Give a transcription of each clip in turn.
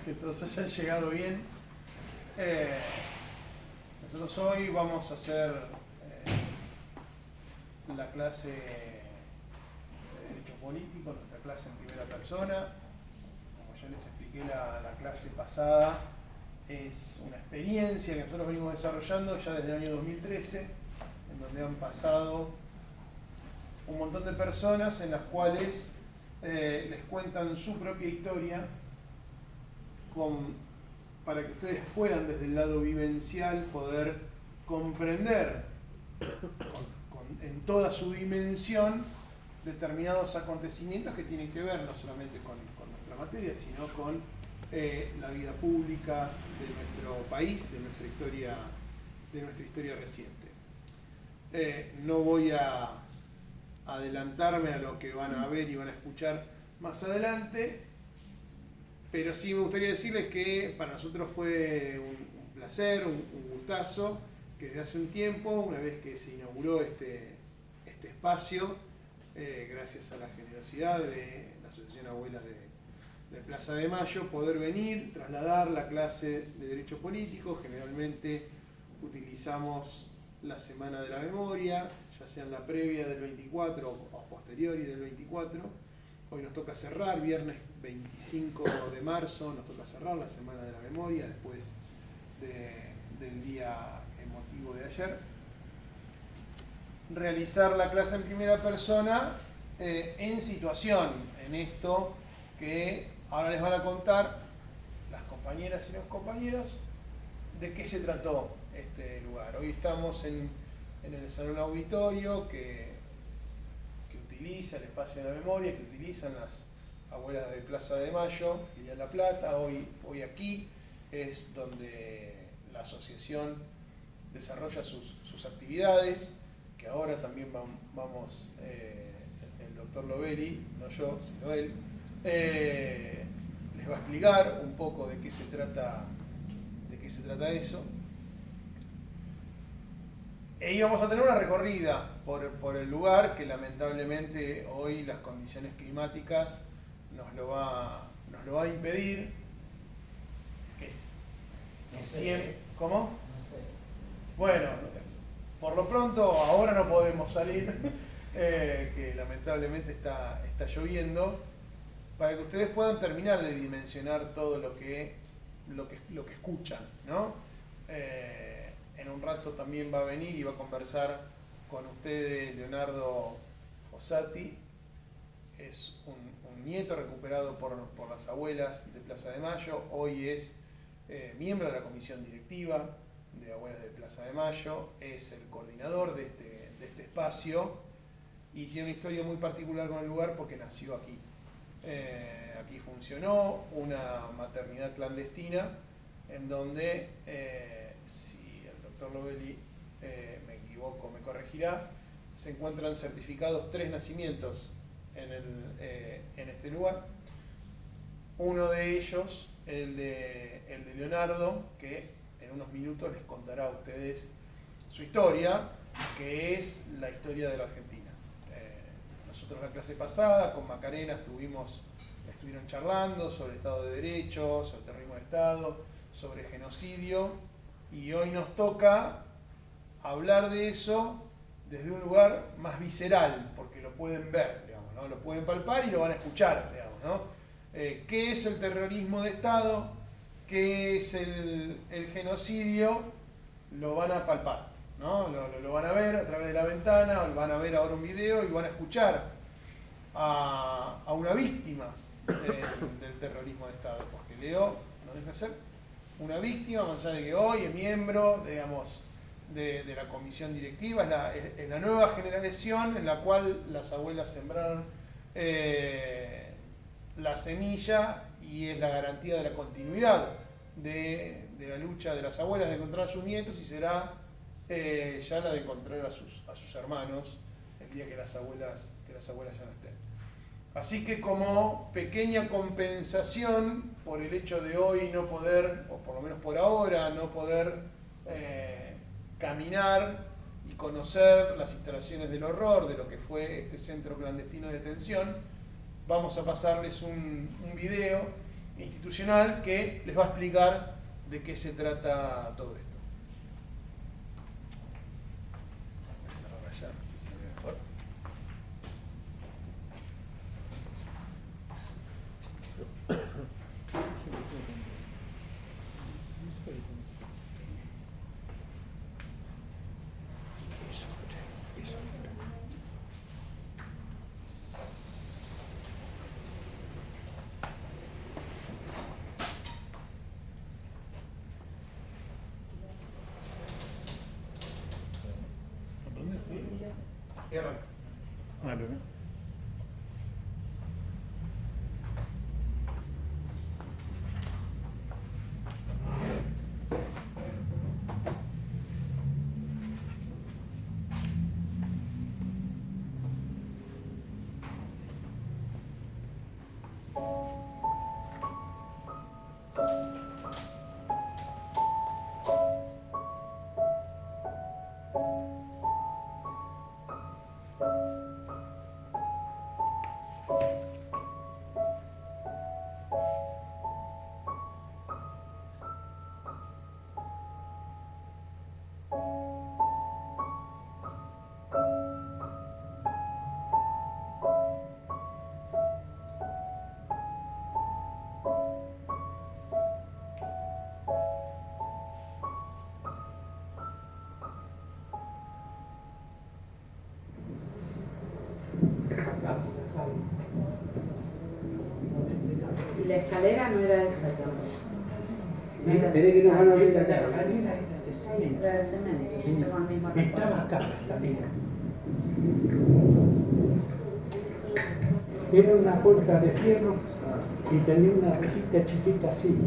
que todos hayan llegado bien. Nosotros hoy vamos a hacer la clase de Derecho Político, nuestra clase en primera persona. Como ya les expliqué la clase pasada, es una experiencia que nosotros venimos desarrollando ya desde el año 2013, en donde han pasado un montón de personas en las cuales les cuentan su propia historia para que ustedes puedan desde el lado vivencial poder comprender en toda su dimensión determinados acontecimientos que tienen que ver no solamente con nuestra materia, sino con la vida pública de nuestro país, de nuestra historia reciente. No voy a adelantarme a lo que van a ver y van a escuchar más adelante, pero sí me gustaría decirles que para nosotros fue un placer, un gustazo, que desde hace un tiempo, una vez que se inauguró este espacio, gracias a la generosidad de la Asociación Abuelas de Plaza de Mayo, poder venir, trasladar la clase de Derecho Político. Generalmente utilizamos la Semana de la Memoria, ya sea en la previa del 24 o posteriori del 24. Hoy nos toca cerrar, viernes 25 de marzo, nos toca cerrar la Semana de la Memoria después del día emotivo de ayer. Realizar la clase en primera persona en situación, en esto que ahora les van a contar las compañeras y los compañeros de qué se trató este lugar. Hoy estamos en el salón auditorio que utiliza el espacio de la memoria, que utilizan las abuelas de Plaza de Mayo, filial La Plata. Hoy aquí es donde la asociación desarrolla sus actividades, que ahora también vamos, el doctor Lovelli, no yo, sino él, les va a explicar un poco de qué se trata eso. Y vamos a tener una recorrida por el lugar que lamentablemente hoy las condiciones climáticas nos lo va a impedir. ¿Cómo? No sé. Bueno, por lo pronto ahora no podemos salir, que lamentablemente está lloviendo, para que ustedes puedan terminar de dimensionar todo lo que escuchan, ¿no? En un rato también va a venir y va a conversar con ustedes Leonardo Fossati. Es un nieto recuperado por las abuelas de Plaza de Mayo. Hoy es miembro de la comisión directiva de Abuelas de Plaza de Mayo. Es el coordinador de este espacio y tiene una historia muy particular con el lugar porque nació aquí. Aquí funcionó una maternidad clandestina en donde, si el doctor Lovelli me equivoco, me corregirá, se encuentran certificados 3 nacimientos en este lugar. Uno de ellos, el de Leonardo, que en unos minutos les contará a ustedes su historia, que es la historia de la Argentina. Nosotros la clase pasada con Macarena estuvieron charlando sobre el Estado de Derecho, sobre el terrorismo de Estado, sobre genocidio, y hoy nos toca hablar de eso desde un lugar más visceral, porque lo pueden ver, digamos, ¿no? Lo pueden palpar y lo van a escuchar, digamos, ¿no? ¿Qué es el terrorismo de Estado? ¿Qué es el genocidio? Lo van a palpar, ¿no? Lo van a ver a través de la ventana, o van a ver ahora un video y van a escuchar a una víctima del terrorismo de Estado, porque Leo no deja de ser una víctima, más allá de que hoy es miembro, digamos, de la comisión directiva. Es la nueva generación en la cual las abuelas sembraron la semilla y es la garantía de la continuidad de la lucha de las abuelas de encontrar a sus nietos, y será ya la de encontrar a sus hermanos el día que las abuelas ya no estén. Así que como pequeña compensación por el hecho de hoy no poder, o por lo menos por ahora, no poder caminar y conocer las instalaciones del horror de lo que fue este centro clandestino de detención, vamos a pasarles un video institucional que les va a explicar de qué se trata todo esto. Voy a cerrar allá, no sé si se ve mejor. Y arranca. Vale, ¿no? Y la escalera no era esa tampoco. Esperé que nos van a abrir la cara. Era de cemento, yo tengo el mismo recuerdo. Estaba acá la escalera. Era una puerta de fierro y tenía una rejita chiquita así.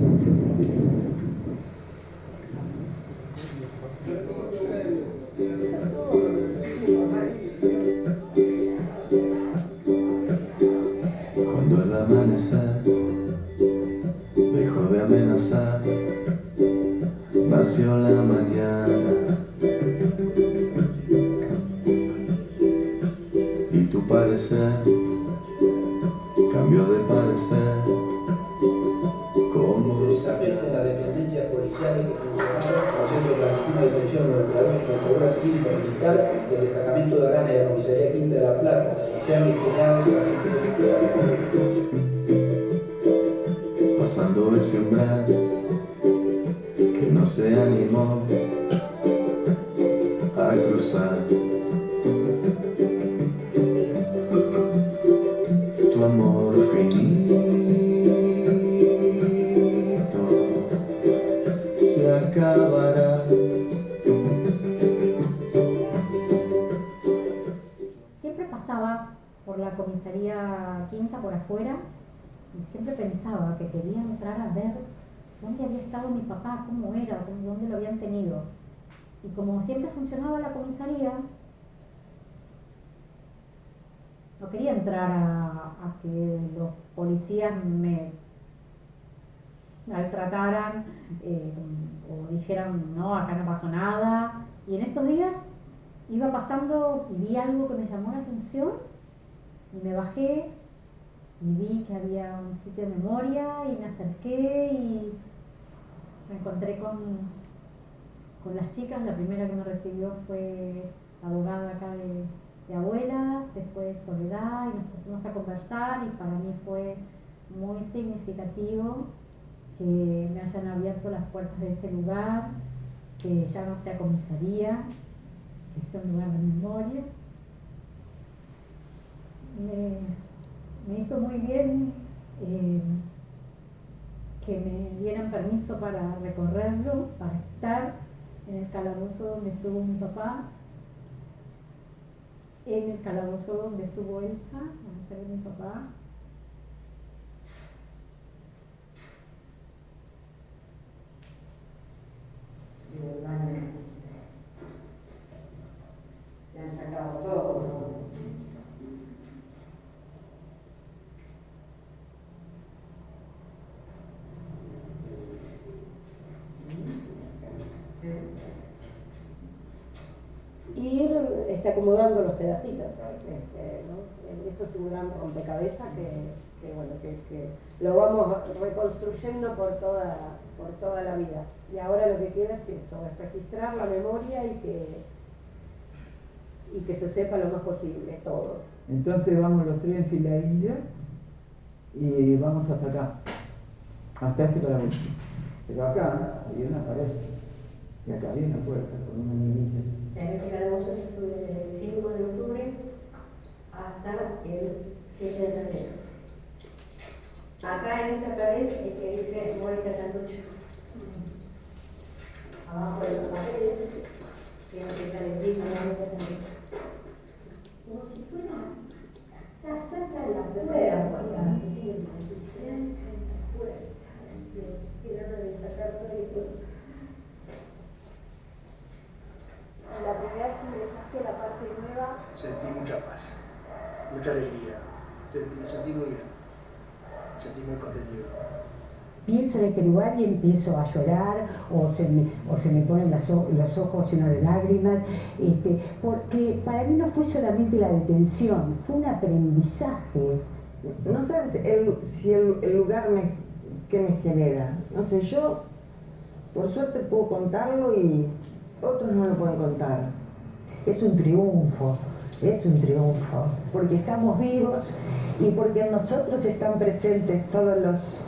Cuando el amanecer dejó de amenazar, nació la mañana y tu parecer cambió de parecer. Como Precisamente las dependencias policiales que funcionaron como centro clandestino de detención de la Procuraduría Cívica Militar del Destacamento de Arana y la Comisaría Quinta de la Plata sean destinados a pasando ese umbral que no se animó a cruzar. Tu amor finito se acabará. Siempre pasaba por la comisaría Quinta por afuera y siempre pensaba que quería entrar a ver dónde había estado mi papá, cómo era, dónde lo habían tenido. Y como siempre funcionaba la comisaría, no quería entrar a que los policías me maltrataran o dijeran, no, acá no pasó nada. Y en estos días iba pasando y vi algo que me llamó la atención y me bajé y vi que había un sitio de memoria y me acerqué y me encontré con las chicas. La primera que me recibió fue la abogada acá de Abuelas, después Soledad, y nos pusimos a conversar y para mí fue muy significativo que me hayan abierto las puertas de este lugar, que ya no sea comisaría, que sea un lugar de memoria. Me hizo muy bien que me dieran permiso para recorrerlo, para estar en el calabozo donde estuvo mi papá, en el calabozo donde estuvo Elsa, la mujer de mi papá. Le han sacado todo. Ir acomodando los pedacitos, ¿no? Esto es un gran rompecabezas que bueno, que lo vamos reconstruyendo por toda la vida. Y ahora lo que queda es eso, es registrar la memoria y que se sepa lo más posible, todo. Entonces vamos los tres en fila india y vamos hasta acá, hasta este paravento. Pero acá había una pared y acá había una puerta con una niñita. La fila de Mozos estuve desde el 5 de octubre hasta el 7 de febrero. Acá en esta pared es que dice Mónica Santucho. Abajo de los papeles tiene que estar el disco de Mónica Santucho. Como si fuera, está cerca de la puerta, cerca de la puerta, que ganas de sacar todo el cuerpo. La primera vez que ingresaste a la parte nueva, sentí mucha paz, mucha alegría, me sentí muy bien, me sentí muy contenido. Pienso en este lugar y empiezo a llorar o se me ponen los ojos llenos de lágrimas, porque para mí no fue solamente la detención, fue un aprendizaje. No sé si el lugar que me genera, no sé, yo por suerte puedo contarlo y otros no lo pueden contar. Es un triunfo, porque estamos vivos y porque en nosotros están presentes todos los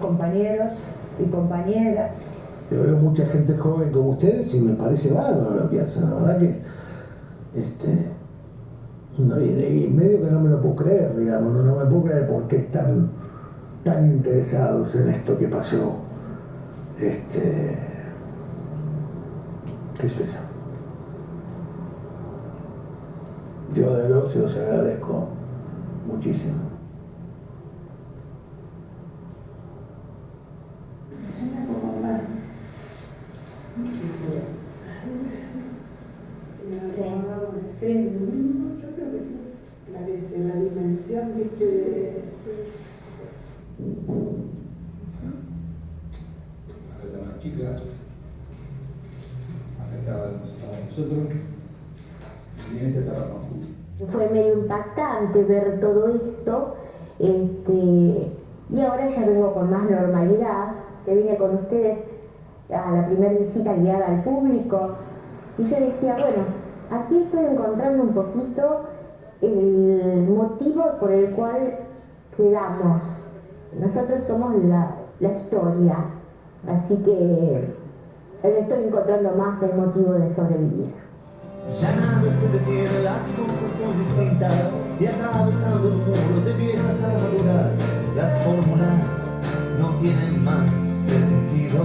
compañeros y compañeras. Yo veo mucha gente joven como ustedes y me parece bárbaro lo que hacen, la verdad que no, y medio que no me lo puedo creer, digamos, no me puedo creer por qué están tan interesados en esto que pasó. Qué sé yo de verdad se los agradezco muchísimo. Sí. Yo creo que sí. La dimensión, viste, de... Una chica, acá estábamos nosotros, y en este trabajo. Fue medio impactante ver todo esto, y ahora ya vengo con más normalidad, que vine con ustedes a la primera visita guiada al público, y yo decía, bueno, aquí estoy encontrando un poquito el motivo por el cual quedamos. Nosotros somos la historia, así que estoy encontrando más el motivo de sobrevivir. Ya nada se detiene, las cosas son distintas y atravesando un muro de viejas armaduras, las fórmulas no tienen más sentido.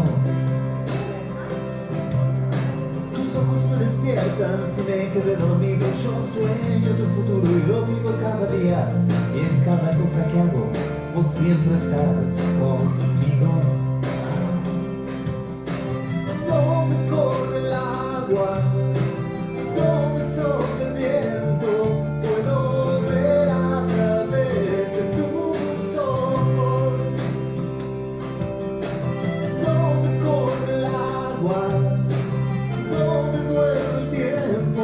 Tus ojos me despiertan si me quedé dormido, yo sueño tu futuro y lo vivo cada día, y en cada cosa que hago vos siempre estás conmigo. ¿Dónde corre el agua? ¿Dónde sopla el viento? Puedo ver a través de tus ojos. ¿Dónde corre el agua? ¿Dónde duerme el tiempo?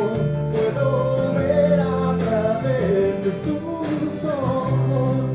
Puedo ver a través de tus ojos.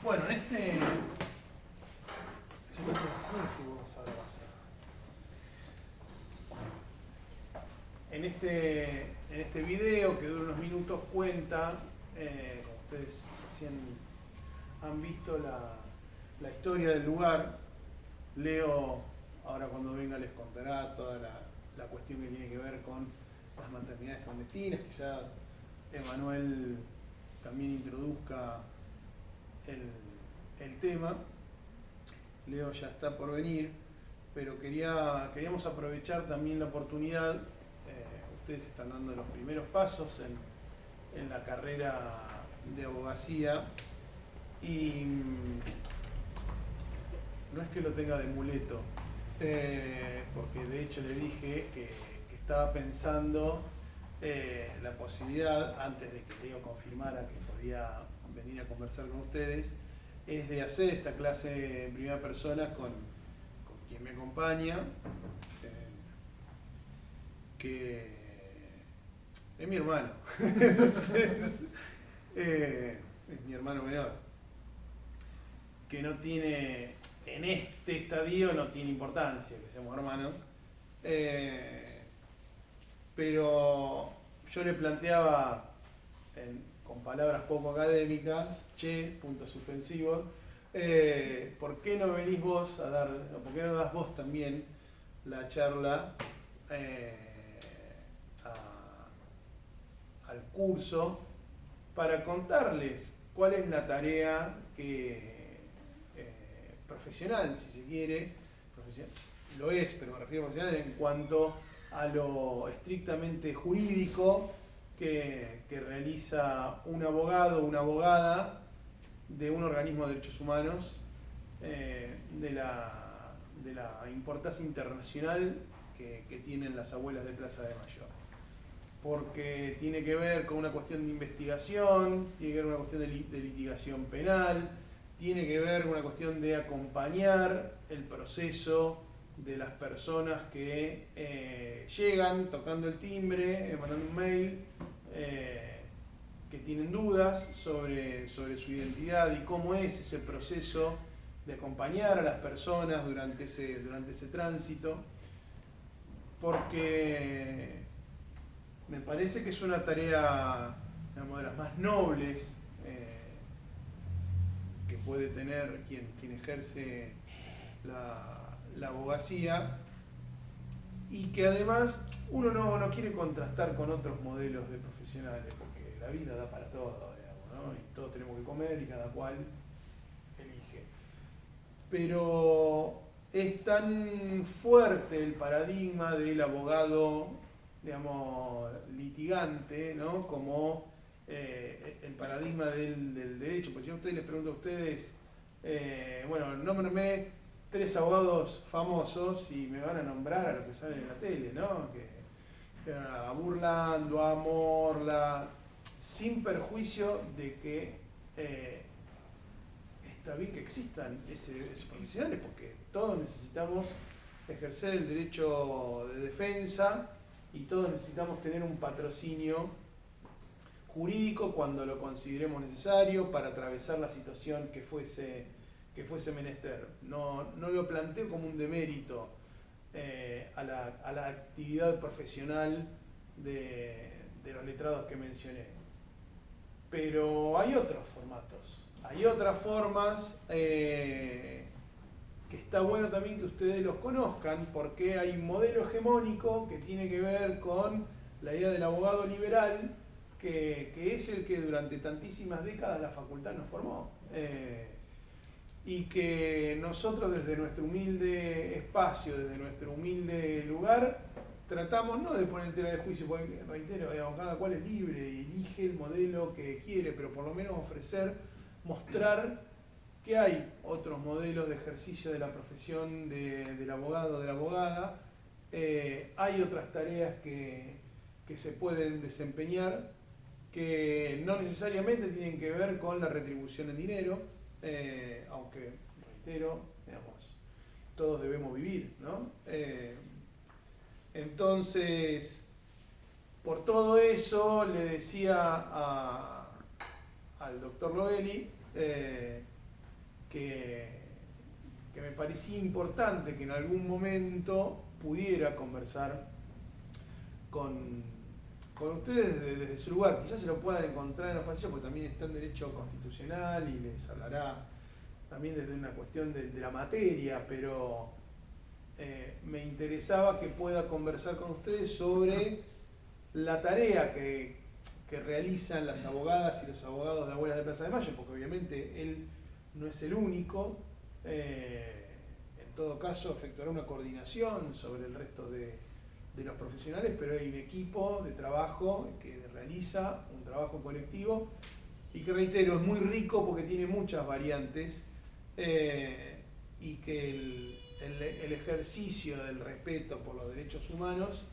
Bueno, en este... Si vamos a ver. este video que dura unos minutos cuenta, como ustedes recién han visto la historia del lugar. Leo, ahora cuando venga les contará toda la cuestión que tiene que ver con las maternidades clandestinas. Quizá Emanuel también introduzca el tema. Leo ya está por venir, pero queríamos aprovechar también la oportunidad. Ustedes están dando los primeros pasos en la carrera de abogacía y no es que lo tenga de muleto, porque de hecho le dije que estaba pensando la posibilidad, antes de que Leo confirmara que podía venir a conversar con ustedes, es de hacer esta clase en primera persona con quien me acompaña, que es mi hermano. Entonces, es mi hermano menor, que no tiene, en este estadio no tiene importancia que seamos hermanos, pero yo le planteaba con palabras poco académicas, puntos suspensivos, ¿por qué no venís vos a dar, o por qué no das vos también la charla al curso para contarles cuál es la tarea profesional, si se quiere, lo es, pero me refiero a profesional en cuanto a lo estrictamente jurídico que realiza un abogado o una abogada de un organismo de derechos humanos de la importancia internacional que tienen las abuelas de Plaza de Mayo. Porque tiene que ver con una cuestión de investigación, tiene que ver con una cuestión de litigación penal, tiene que ver con una cuestión de acompañar el proceso de las personas que llegan tocando el timbre, mandando un mail, que tienen dudas sobre su identidad y cómo es ese proceso de acompañar a las personas durante ese tránsito, porque me parece que es una tarea, digamos, de las más nobles que puede tener quien ejerce la abogacía, y que además uno no quiere contrastar con otros modelos de profesionales, porque la vida da para todo, digamos, ¿no? Y todos tenemos que comer y cada cual elige. Pero es tan fuerte el paradigma del abogado, digamos, litigante, ¿no? Como el paradigma del derecho. Porque si yo les pregunto a ustedes, bueno, nómbrame 3 abogados famosos y me van a nombrar a los que salen en la tele, ¿no? A Burlando, a Morla, sin perjuicio de que está bien que existan esos profesionales, porque todos necesitamos ejercer el derecho de defensa y todos necesitamos tener un patrocinio jurídico cuando lo consideremos necesario para atravesar la situación que fuese menester. No lo planteo como un demérito a la actividad profesional de los letrados que mencioné. Pero hay otros formatos, hay otras formas que está bueno también que ustedes los conozcan, porque hay un modelo hegemónico que tiene que ver con la idea del abogado liberal, que es el que durante tantísimas décadas la facultad nos formó. Y que nosotros desde nuestro humilde espacio, desde nuestro humilde lugar, tratamos no de poner en tela de juicio, porque reitero, cada cual es libre y elige el modelo que quiere, pero por lo menos mostrar que hay otros modelos de ejercicio de la profesión del abogado o de la abogada, hay otras tareas que se pueden desempeñar, que no necesariamente tienen que ver con la retribución en dinero, aunque, reitero, digamos, todos debemos vivir, ¿no? Entonces, por todo eso le decía al doctor Loeli que me parecía importante que en algún momento pudiera conversar con ustedes desde su lugar. Quizás se lo puedan encontrar en los pasillos, porque también está en Derecho Constitucional y les hablará también desde una cuestión de la materia, pero me interesaba que pueda conversar con ustedes sobre la tarea que realizan las abogadas y los abogados de Abuelas de Plaza de Mayo, porque obviamente él no es el único. En todo caso, efectuará una coordinación sobre el resto de los profesionales, pero hay un equipo de trabajo que realiza un trabajo colectivo y que, reitero, es muy rico porque tiene muchas variantes, y que el ejercicio del respeto por los derechos humanos,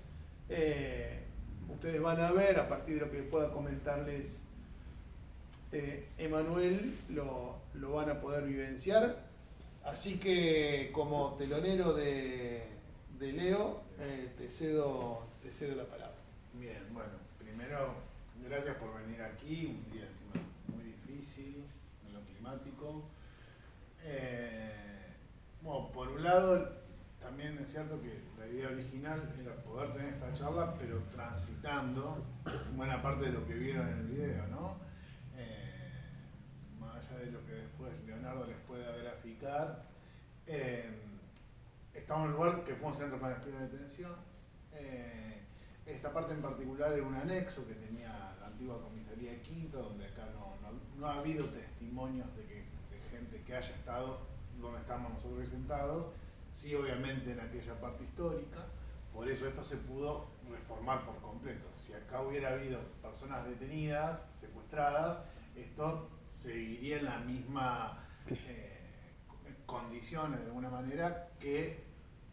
ustedes van a ver, a partir de lo que pueda comentarles Emanuel, lo van a poder vivenciar. Así que, como telonero de Leo, te cedo la palabra. Bien, bueno, primero, gracias por venir aquí, un día encima muy difícil, en lo climático. Bueno, por un lado, también es cierto que la idea original era poder tener esta charla, pero transitando buena parte de lo que vieron en el video, ¿no? Más allá de lo que después Leonardo les pueda graficar, estamos en un lugar que fue un centro clandestino de detención. Esta parte en particular era un anexo que tenía la antigua comisaría de Quinto, donde acá no ha habido testimonios de gente que haya estado donde estamos nosotros sentados, sí, obviamente en aquella parte histórica. Por eso esto se pudo reformar por completo. Si acá hubiera habido personas detenidas, secuestradas, esto seguiría en la misma condiciones de alguna manera que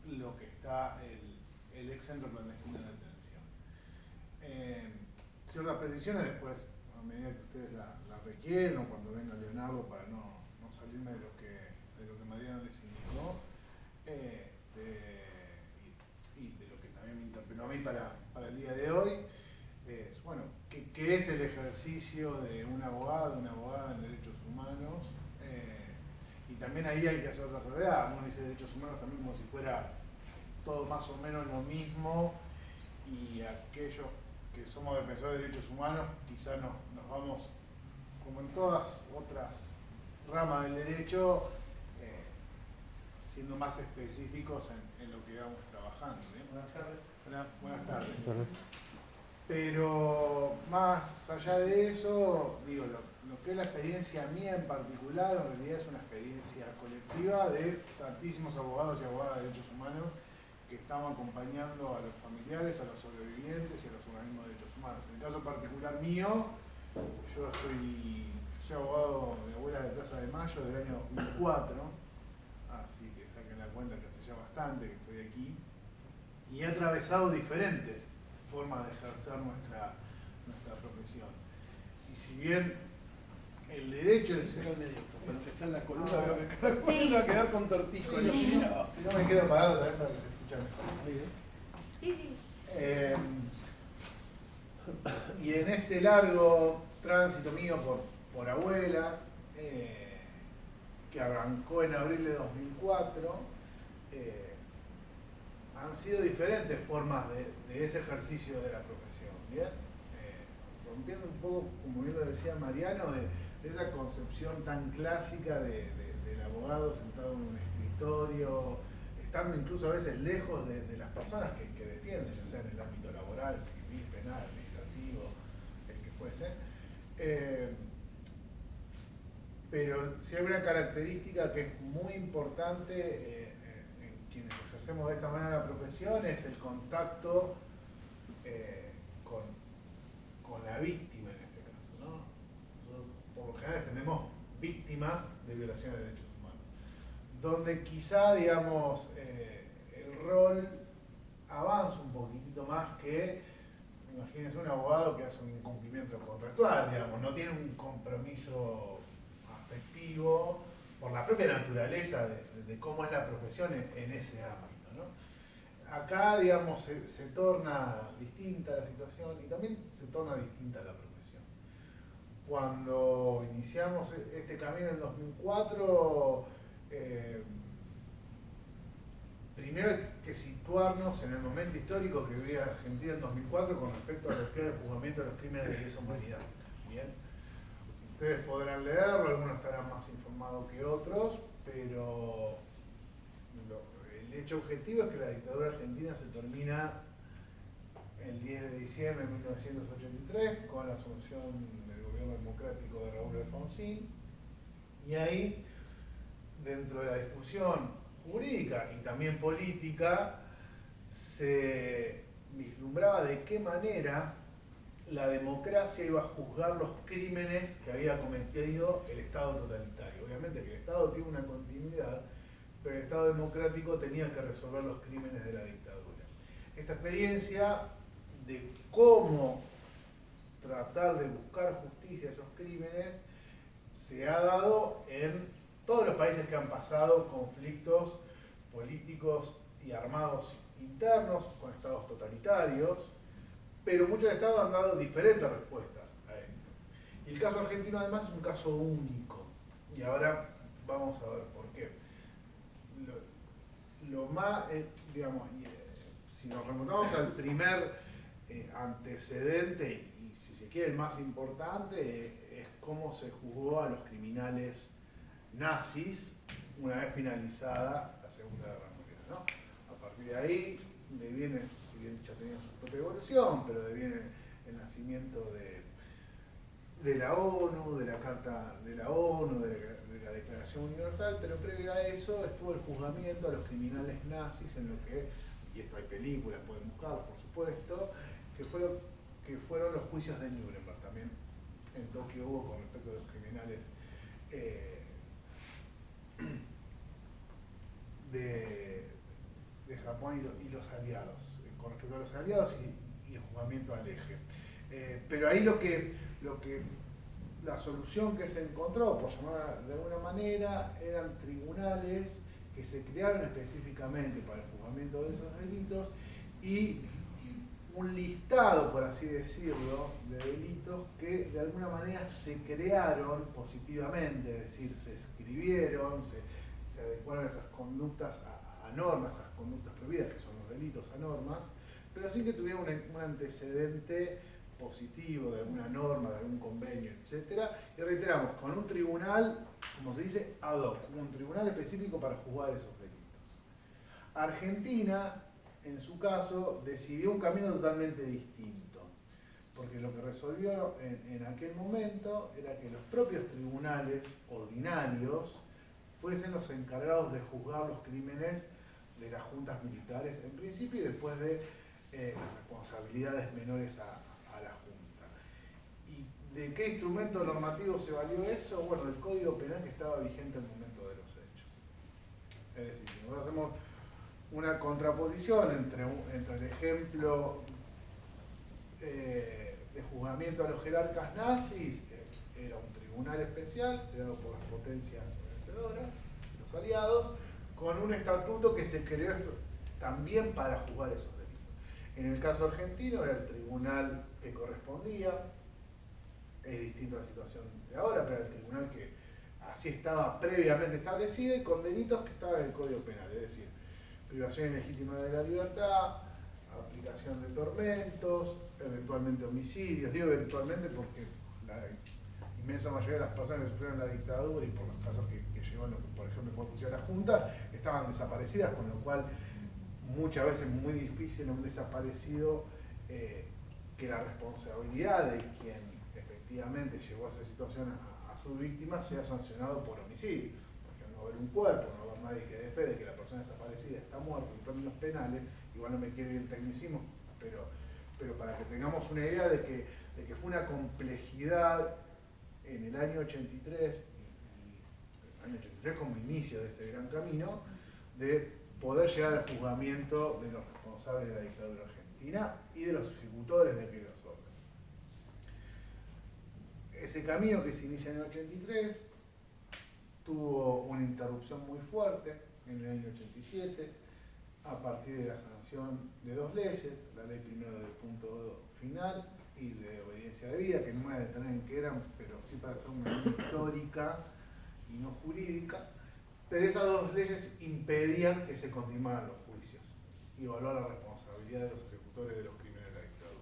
lo que está el ex centro clandestino de detención. Ciertas precisiones después, a medida que ustedes la requieren, o cuando venga Leonardo, para no salirme de lo que Mariano les indicó, y de lo que también me interpeló a mí para el día de hoy, es, bueno, ¿qué es el ejercicio de un abogado, de una abogada en derechos humanos? Y también ahí hay que hacer otra salvedad. Uno dice derechos humanos también como si fuera todo más o menos lo mismo, y aquellos que somos defensores de derechos humanos quizás nos vamos, como en todas otras ramas del derecho, siendo más específicos en lo que vamos trabajando. ¿Bien? Buenas tardes. Buenas tardes. Pero más allá de eso, digo, lo que es la experiencia mía en particular, en realidad es una experiencia colectiva de tantísimos abogados y abogadas de derechos humanos que estamos acompañando a los familiares, a los sobrevivientes y a los organismos de derechos humanos. En el caso particular mío, yo soy abogado de Abuelas de Plaza de Mayo del año 2004, así que saquen la cuenta que hace ya bastante que estoy aquí, y he atravesado diferentes formas de ejercer nuestra profesión. Y si bien el derecho es... Cuando te está en la columna, veo que cada columna va a quedar con tortícolis. Sí. Si no me quedo parado también para que se escuche mejor. Sí. Y en este largo tránsito mío por Abuelas, que arrancó en abril de 2004, han sido diferentes formas de ese ejercicio de la profesión, ¿bien? Rompiendo un poco, como bien lo decía Mariano, de esa concepción tan clásica del abogado sentado en un escritorio, estando incluso a veces lejos de las personas que defienden, ya sea en el ámbito laboral, civil, penal, administrativo, el que fuese. Pero sí hay una característica que es muy importante en quienes ejercemos de esta manera la profesión, es el contacto con la víctima en este caso, ¿no? Nosotros por lo general defendemos víctimas de violaciones de derechos humanos, donde quizá, digamos, el rol avanza un poquitito más que, imagínense un abogado que hace un incumplimiento contractual, digamos, no tiene un compromiso afectivo por la propia naturaleza de cómo es la profesión en ese ámbito, ¿no? Acá, digamos, se torna distinta la situación y también se torna distinta la profesión. Cuando iniciamos este camino en 2004, primero hay que situarnos en el momento histórico que vivía Argentina en 2004 con respecto a lo que era el juzgamiento de los crímenes de lesa humanidad. Bien. Ustedes podrán leerlo, algunos estarán más informados que otros, pero el hecho objetivo es que la dictadura argentina se termina el 10 de diciembre de 1983 con la asunción del gobierno democrático de Raúl Alfonsín, y ahí, dentro de la discusión jurídica y también política, se vislumbraba de qué manera la democracia iba a juzgar los crímenes que había cometido el Estado totalitario. Obviamente que el Estado tiene una continuidad, pero el Estado democrático tenía que resolver los crímenes de la dictadura. Esta experiencia de cómo tratar de buscar justicia a esos crímenes se ha dado en todos los países que han pasado conflictos políticos y armados internos con estados totalitarios, pero muchos estados han dado diferentes respuestas a esto. Y el caso argentino además es un caso único, y ahora vamos a ver por qué. Lo más, digamos, si nos remontamos al primer antecedente, y si se quiere el más importante, es cómo se juzgó a los criminales nazis una vez finalizada la Segunda Guerra Mundial, ¿no? A partir de ahí deviene, si bien ya tenía su propia evolución, pero deviene el nacimiento de la ONU, de la Carta de la ONU, de la Declaración Universal, pero previo a eso estuvo el juzgamiento a los criminales nazis, en lo que, y esto hay películas, pueden buscar por supuesto, que fueron los juicios de Nuremberg también. En Tokio hubo con respecto a los criminales de Japón y los aliados, con respecto a los aliados y el juzgamiento al eje. Pero ahí la solución que se encontró, por llamarla de alguna manera, eran tribunales que se crearon específicamente para el juzgamiento de esos delitos y un listado, por así decirlo, de delitos que de alguna manera se crearon positivamente, es decir, se escribieron, se adecuaron esas conductas a normas, esas conductas prohibidas, que son los delitos a normas, pero sin que tuvieran un antecedente positivo de alguna norma, de algún convenio, etc. Y reiteramos, con un tribunal, como se dice, ad hoc, un tribunal específico para juzgar esos delitos. Argentina, en su caso, decidió un camino totalmente distinto, porque lo que resolvió en aquel momento era que los propios tribunales ordinarios fuesen los encargados de juzgar los crímenes de las juntas militares, en principio, y después de responsabilidades menores a la junta. ¿Y de qué instrumento normativo se valió eso? Bueno, el Código Penal que estaba vigente en el momento de los hechos. Es decir, si nosotros hacemos una contraposición entre el ejemplo de juzgamiento a los jerarcas nazis, que era un tribunal especial creado por las potencias vencedoras, los aliados, con un estatuto que se creó también para juzgar esos delitos. En el caso argentino era el tribunal que correspondía, es distinta la situación de ahora, pero era el tribunal que así estaba previamente establecido y con delitos que estaban en el Código Penal, es decir, privación ilegítima de la libertad, aplicación de tormentos, eventualmente homicidios. Digo eventualmente porque la inmensa mayoría de las personas que sufrieron la dictadura y por los casos que llegó, por ejemplo, fue juicio a la Junta, estaban desaparecidas, con lo cual muchas veces es muy difícil en un desaparecido que la responsabilidad de quien efectivamente llevó a esa situación a su víctima sea sancionado por homicidio. Porque al no haber un cuerpo, no haber nadie que dé fe de que la persona desaparecida está muerta en términos penales, igual no me quiero ir en tecnicismo, pero para que tengamos una idea de que fue una complejidad en el año 83, y el año 83 como inicio de este gran camino, de poder llegar al juzgamiento de los responsables de la dictadura argentina y de los ejecutores de aquellos órdenes. Ese camino que se inicia en el 83 tuvo una interrupción muy fuerte en el año 87 a partir de la sanción de dos leyes, la ley primero del punto final y de obediencia de vida, que no me voy a detener en qué eran, pero sí para hacer una ley histórica y no jurídica, Pero esas dos leyes impedían que se continuaran los juicios y evaluar la responsabilidad de los ejecutores de los crímenes de la dictadura.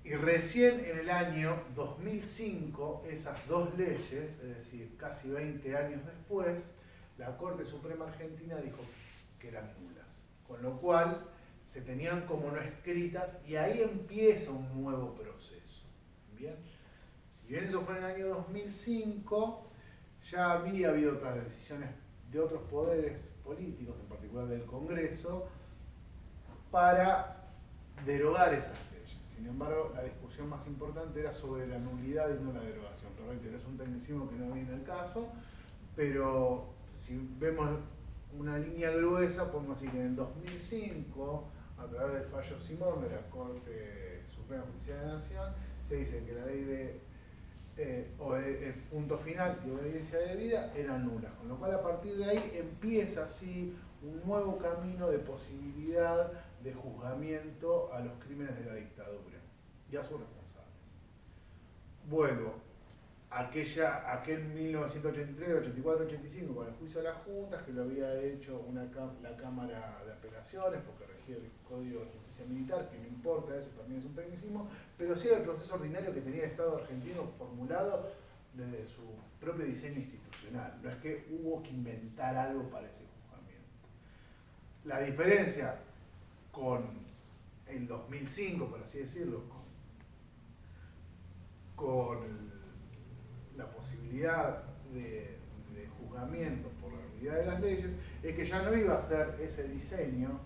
Y recién en el año 2005, esas dos leyes, es decir, casi 20 años después, la Corte Suprema Argentina dijo que eran nulas. Con lo cual, se tenían como no escritas y ahí empieza un nuevo proceso. Bien, si bien eso fue en el año 2005, ya había habido otras decisiones de otros poderes políticos, en particular del Congreso, para derogar esas leyes. Sin embargo, la discusión más importante era sobre la nulidad y no la derogación. Pero reitero, es un tecnicismo que no viene al caso, pero si vemos una línea gruesa, podemos decir que en el 2005, a través del fallo Simón de la Corte Suprema de Justicia de la Nación, se dice que la ley de punto final y obediencia debida eran nulas, con lo cual a partir de ahí empieza así un nuevo camino de posibilidad de juzgamiento a los crímenes de la dictadura y a sus responsables. Vuelvo, aquel 1983, 84, 85 con el juicio de las juntas, que lo había hecho la Cámara de Apelaciones, porque regía el Código de Justicia Militar, que no importa, eso también es un tecnicismo, pero sí era el proceso ordinario que tenía el Estado argentino formulado desde su propio diseño institucional. No es que hubo que inventar algo para ese juzgamiento. La diferencia con el 2005, por así decirlo, con la posibilidad de juzgamiento por la nulidad de las leyes, es que ya no iba a ser ese diseño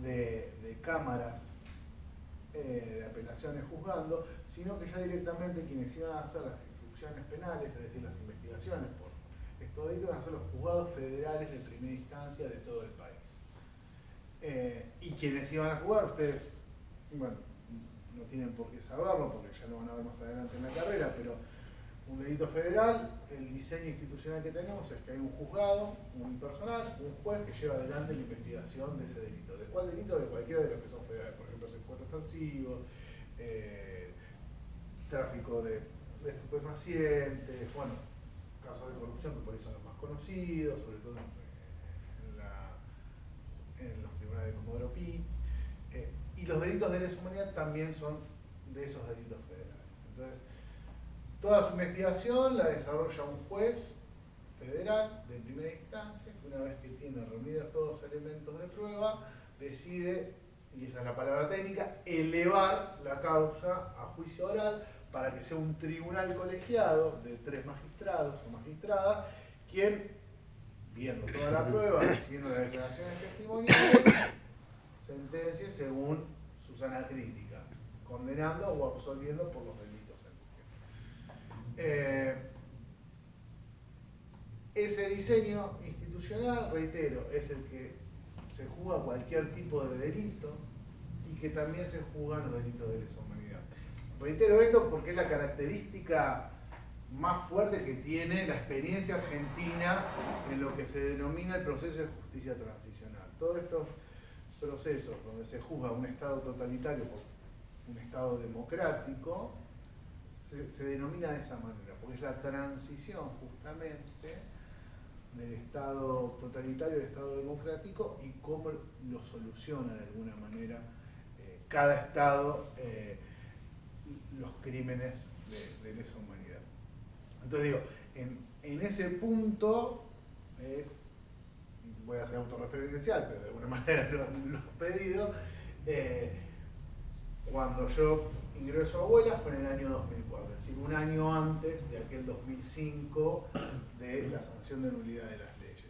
de cámaras de apelaciones juzgando, sino que ya directamente quienes iban a hacer las instrucciones penales, es decir, las investigaciones por estos delitos, iban a ser los juzgados federales de primera instancia de todo el país. Y quienes iban a jugar, ustedes, bueno, no tienen por qué saberlo porque ya lo van a ver más adelante en la carrera, pero un delito federal, el diseño institucional que tenemos es que hay un juzgado, un personal, un juez que lleva adelante la investigación de ese delito. ¿De cuál delito? De cualquiera de los que son federales, por ejemplo, secuestros extorsivos, tráfico de estupefacientes, bueno, casos de corrupción que por ahí son los más conocidos, sobre todo en los tribunales de Comodoro Pi. Y los delitos de lesa humanidad también son de esos delitos federales. Entonces, toda su investigación la desarrolla un juez federal de primera instancia, que una vez que tiene reunidos todos los elementos de prueba, decide, y esa es la palabra técnica, elevar la causa a juicio oral para que sea un tribunal colegiado de 3 magistrados o magistradas, quien, viendo toda la prueba, recibiendo las declaraciones testimoniales, sentencie según su sana crítica, condenando o absolviendo por los delitos. Ese diseño institucional, reitero, es el que se juzga cualquier tipo de delito y que también se juzgan los delitos de lesa humanidad. Reitero esto porque es la característica más fuerte que tiene la experiencia argentina en lo que se denomina el proceso de justicia transicional. Todos estos procesos donde se juzga un Estado totalitario por un Estado democrático se denomina de esa manera, porque es la transición justamente del Estado totalitario al Estado democrático y cómo lo soluciona de alguna manera cada Estado los crímenes de lesa humanidad. Entonces digo, en ese punto voy a ser autorreferencial, pero de alguna manera lo he pedido, cuando yo ingreso a Abuelas fue en el año 2004, es decir, un año antes de aquel 2005 de la sanción de nulidad de las leyes.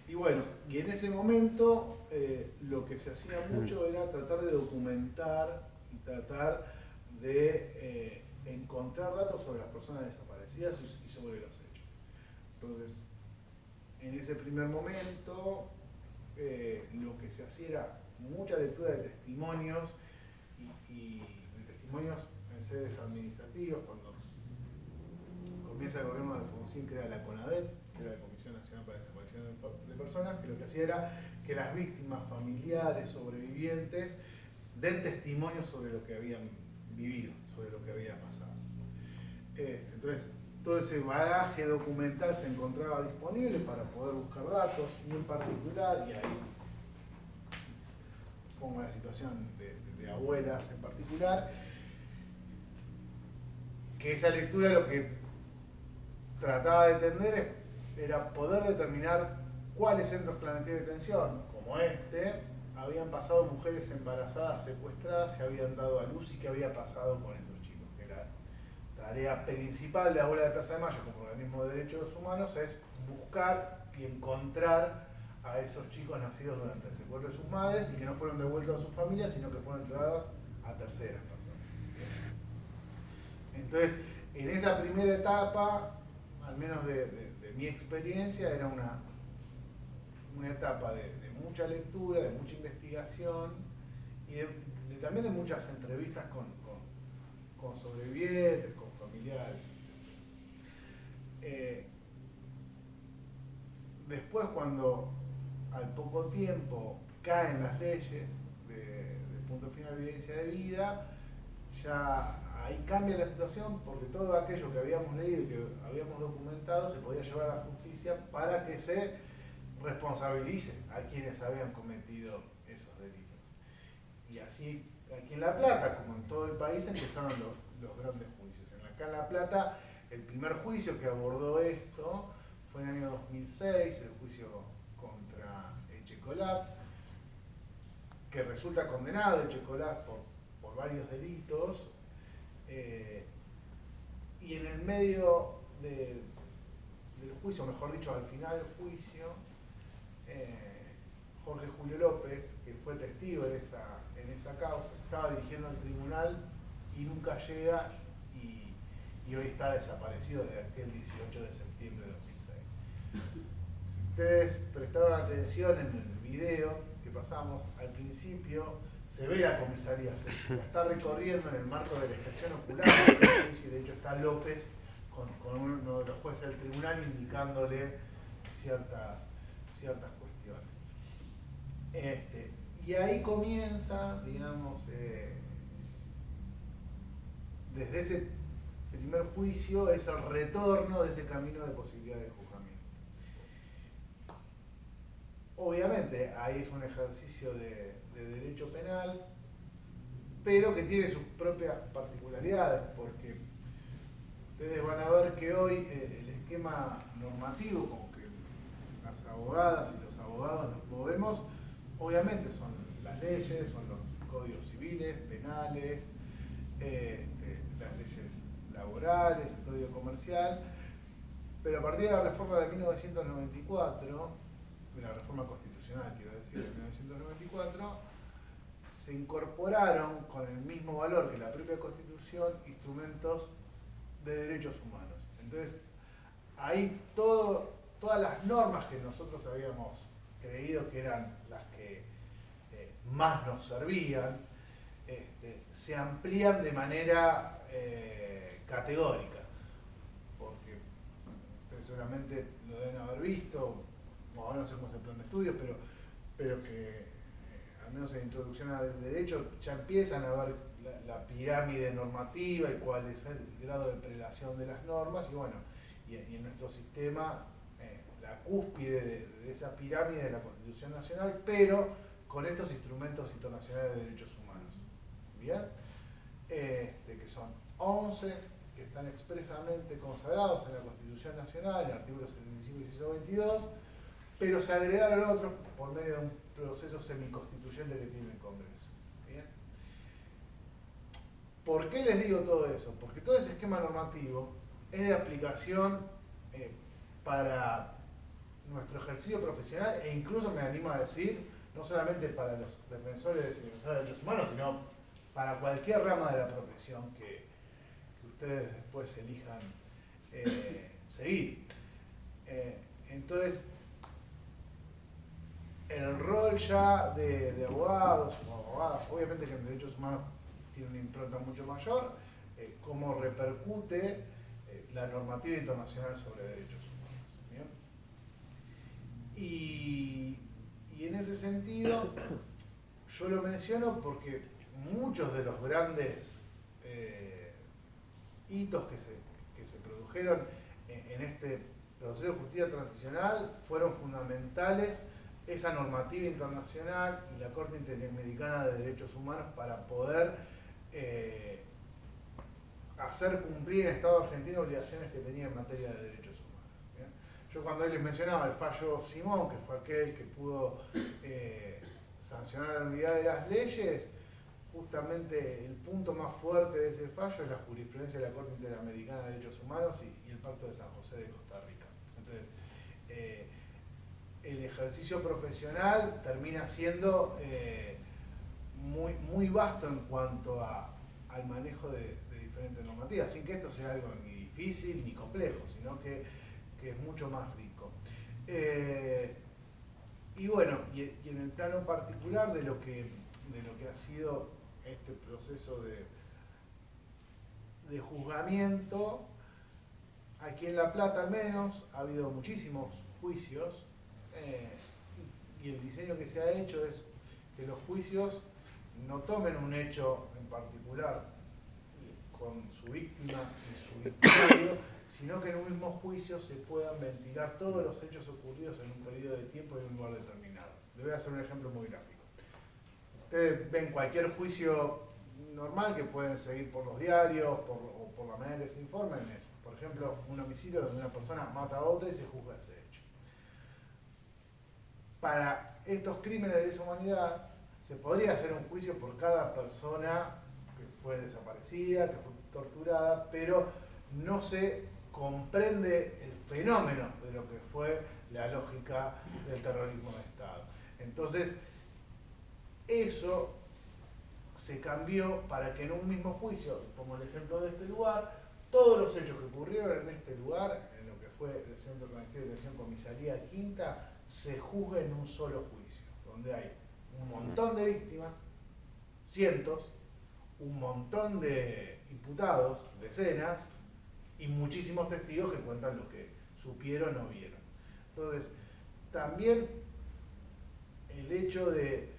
Y bueno, y en ese momento lo que se hacía mucho era tratar de documentar y tratar de encontrar datos sobre las personas desaparecidas y sobre los hechos. Entonces, en ese primer momento, lo que se hacía era mucha lectura de testimonios y de testimonios en sedes administrativas. Cuando comienza el gobierno de Alfonsín, crea la CONADEP, que era la Comisión Nacional para la Desaparición de Personas, que lo que hacía era que las víctimas, familiares, sobrevivientes, den testimonio sobre lo que habían vivido, sobre lo que había pasado. Entonces, todo ese bagaje documental se encontraba disponible para poder buscar datos, y en particular, y ahí pongo la situación de abuelas en particular, que esa lectura lo que trataba de entender era poder determinar cuáles centros clandestinos de detención, como este, habían pasado mujeres embarazadas, secuestradas, se habían dado a luz y qué había pasado con esos chicos. Que la tarea principal de Abuela de Plaza de Mayo como organismo de derechos humanos es buscar y encontrar a esos chicos nacidos durante el secuestro de sus madres y que no fueron devueltos a sus familias, sino que fueron entregados a terceras personas. Entonces, en esa primera etapa, al menos de mi experiencia, era una etapa de mucha lectura, de mucha investigación y también de muchas entrevistas con sobrevivientes, con familiares, etc. Después, cuando al poco tiempo caen las leyes de punto final de evidencia de vida, ya ahí cambia la situación porque todo aquello que habíamos leído y que habíamos documentado se podía llevar a la justicia para que se responsabilice a quienes habían cometido esos delitos. Y así, aquí en La Plata, como en todo el país, empezaron los grandes juicios. Acá en La Plata, el primer juicio que abordó esto fue en el año 2006, el juicio contra Echecolats, que resulta condenado Echecolats por varios delitos, y en el medio del juicio, mejor dicho, al final del juicio, Jorge Julio López, que fue testigo en esa causa, estaba dirigiendo al tribunal y nunca llega y hoy está desaparecido desde aquel 18 de septiembre de 2006. Si ustedes prestaron atención en el video que pasamos al principio, se ve la comisaría sexta, está recorriendo en el marco de la inspección ocular, y de hecho está López con uno de los jueces del tribunal indicándole ciertas cuestiones. Y ahí comienza, digamos, desde ese primer juicio, es el retorno de ese camino de posibilidad de juzgamiento. Obviamente, ahí es un ejercicio de derecho penal, pero que tiene sus propias particularidades, porque ustedes van a ver que hoy el esquema normativo, como que las abogadas y los abogados nos movemos, obviamente son las leyes, son los códigos civiles, penales, las leyes laborales, el código comercial, pero a partir de la reforma de 1994, de la reforma constitucional, quiero decir, de 1994, se incorporaron con el mismo valor que la propia Constitución instrumentos de derechos humanos. Entonces, ahí todas las normas que nosotros habíamos creído que eran las que más nos servían, se amplían de manera categórica, porque ustedes seguramente lo deben haber visto, ahora no sé cómo es el plan de estudios, pero que al menos en introducción al derecho ya empiezan a ver la pirámide normativa y cuál es el grado de prelación de las normas, y bueno, y en nuestro sistema la cúspide de esa pirámide de la Constitución Nacional, pero con estos instrumentos internacionales de derechos humanos. ¿Bien? Que son 11, que están expresamente consagrados en la Constitución Nacional, en el artículo 75 y 122, pero se agregaron otros por medio de un proceso semiconstituyente que tiene el Congreso. ¿Bien? ¿Por qué les digo todo eso? Porque todo ese esquema normativo es de aplicación para nuestro ejercicio profesional e incluso me animo a decir, no solamente para los defensores y defensoras de derechos humanos, sino para cualquier rama de la profesión que ustedes después elijan seguir. Entonces, el rol ya de abogados o abogadas, obviamente que en derechos humanos tiene una impronta mucho mayor, cómo repercute la normativa internacional sobre derechos humanos. ¿Bien? Y en ese sentido, yo lo menciono porque muchos de los grandes hitos que se produjeron en este proceso de justicia transicional fueron fundamentales esa normativa internacional y la Corte Interamericana de Derechos Humanos para poder hacer cumplir en Estado argentino obligaciones que tenía en materia de derechos humanos. ¿Bien? Yo cuando hoy les mencionaba el fallo Simón, que fue aquel que pudo sancionar la nulidad de las leyes, justamente el punto más fuerte de ese fallo es la jurisprudencia de la Corte Interamericana de Derechos Humanos y el Pacto de San José de Costa Rica. Entonces, el ejercicio profesional termina siendo muy vasto en cuanto al manejo de diferentes normativas, sin que esto sea algo ni difícil ni complejo, sino que es mucho más rico. Y bueno, y en el plano particular de lo que ha sido este proceso de juzgamiento, aquí en La Plata al menos ha habido muchísimos juicios, y el diseño que se ha hecho es que los juicios no tomen un hecho en particular con su víctima y su victimario, sino que en un mismo juicio se puedan ventilar todos los hechos ocurridos en un periodo de tiempo y en un lugar determinado. Le voy a hacer un ejemplo muy gráfico. Ustedes ven cualquier juicio normal que pueden seguir por los diarios o por la manera que se informen. Por ejemplo, un homicidio donde una persona mata a otra y se juzga ese hecho. Para estos crímenes de lesa humanidad se podría hacer un juicio por cada persona que fue desaparecida, que fue torturada, pero no se comprende el fenómeno de lo que fue la lógica del terrorismo de Estado. Entonces, eso se cambió para que en un mismo juicio, como el ejemplo de este lugar, todos los hechos que ocurrieron en este lugar, en lo que fue el Centro Clandestino de Detención Comisaría Quinta, se juzgue en un solo juicio, donde hay un montón de víctimas, cientos, un montón de imputados, decenas, y muchísimos testigos que cuentan lo que supieron o vieron. Entonces, también el hecho de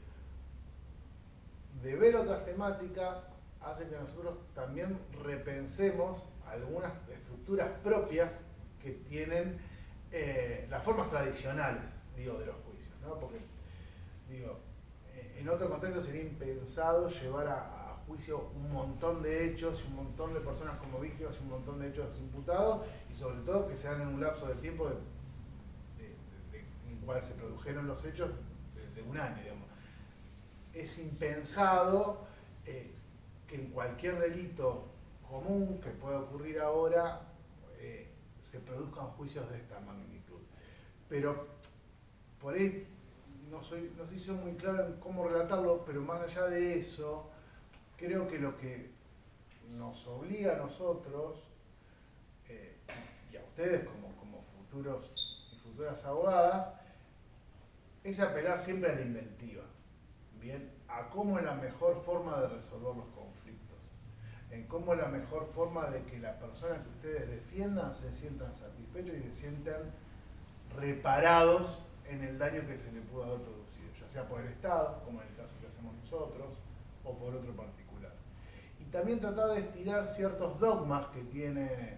ver otras temáticas hace que nosotros también repensemos algunas estructuras propias que tienen las formas tradicionales, digo, de los juicios, ¿no? Porque, digo, en otro contexto sería impensado llevar a juicio un montón de hechos, un montón de personas como víctimas y un montón de hechos imputados, y sobre todo que se dan en un lapso de tiempo en el cual se produjeron los hechos de un año, digamos. Es impensado que en cualquier delito común que pueda ocurrir ahora se produzcan juicios de esta magnitud. Pero por ahí no sé si soy muy claro en cómo relatarlo, pero más allá de eso, creo que lo que nos obliga a nosotros y a ustedes como futuros y futuras abogadas es apelar siempre a la inventiva, ¿bien? A cómo es la mejor forma de resolver los conflictos, en cómo es la mejor forma de que la persona que ustedes defiendan se sientan satisfechos y se sientan reparados en el daño que se le pudo haber producido, ya sea por el Estado, como en el caso que hacemos nosotros, o por otro particular. Y también tratar de estirar ciertos dogmas que tiene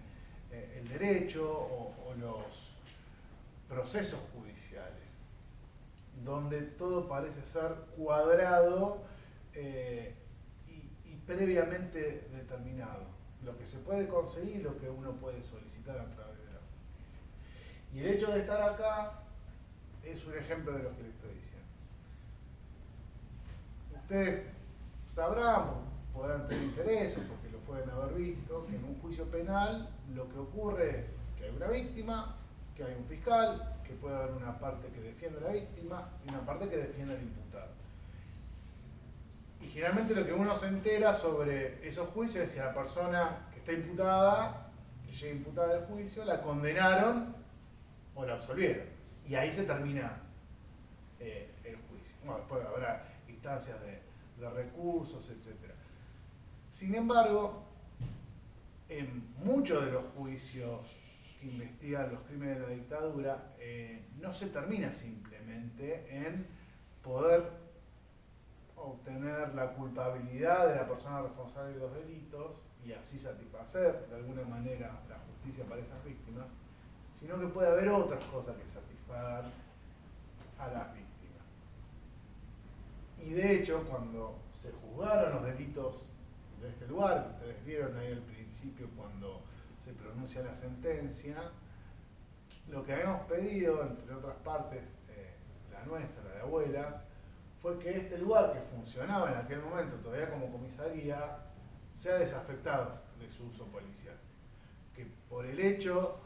el derecho o los procesos judiciales, donde todo parece ser cuadrado y previamente determinado, lo que se puede conseguir y lo que uno puede solicitar a través de la justicia. Y el hecho de estar acá es un ejemplo de lo que les estoy diciendo. Ustedes sabrán, podrán tener interés, porque lo pueden haber visto, que en un juicio penal lo que ocurre es que hay una víctima, que hay un fiscal, que puede haber una parte que defiende a la víctima y una parte que defiende al imputado. Y generalmente lo que uno se entera sobre esos juicios es si a la persona que está imputada, que llega imputada del juicio, la condenaron o la absolvieron. Y ahí se termina el juicio. Bueno, después habrá instancias de recursos, etc. Sin embargo, en muchos de los juicios que investigan los crímenes de la dictadura, no se termina simplemente en poder obtener la culpabilidad de la persona responsable de los delitos, y así satisfacer de alguna manera la justicia para esas víctimas, sino que puede haber otras cosas que satisfagan a las víctimas. Y de hecho, cuando se juzgaron los delitos de este lugar, que ustedes vieron ahí al principio cuando se pronuncia la sentencia, lo que habíamos pedido, entre otras partes, la nuestra, la de abuelas, fue que este lugar que funcionaba en aquel momento todavía como comisaría, sea desafectado de su uso policial. Que por el hecho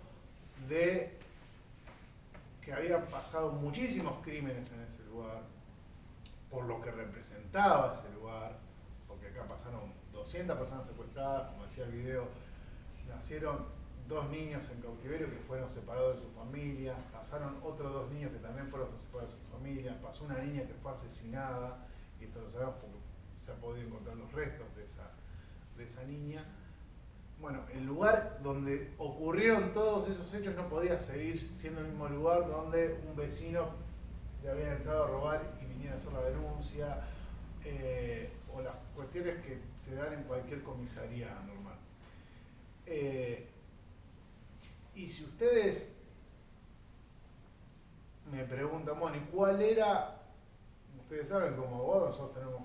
de que habían pasado muchísimos crímenes en ese lugar, por lo que representaba ese lugar, porque acá pasaron 200 personas secuestradas, como decía el video, nacieron 2 niños en cautiverio que fueron separados de su familia, pasaron otros 2 niños que también fueron separados de su familia, pasó una niña que fue asesinada, y esto lo sabemos porque se han podido encontrar los restos de esa niña. Bueno, el lugar donde ocurrieron todos esos hechos no podía seguir siendo el mismo lugar donde un vecino le había entrado a robar y viniera a hacer la denuncia, o las cuestiones que se dan en cualquier comisaría normal. Y si ustedes me preguntan, bueno, ¿y cuál era? Ustedes saben, como abogados, nosotros tenemos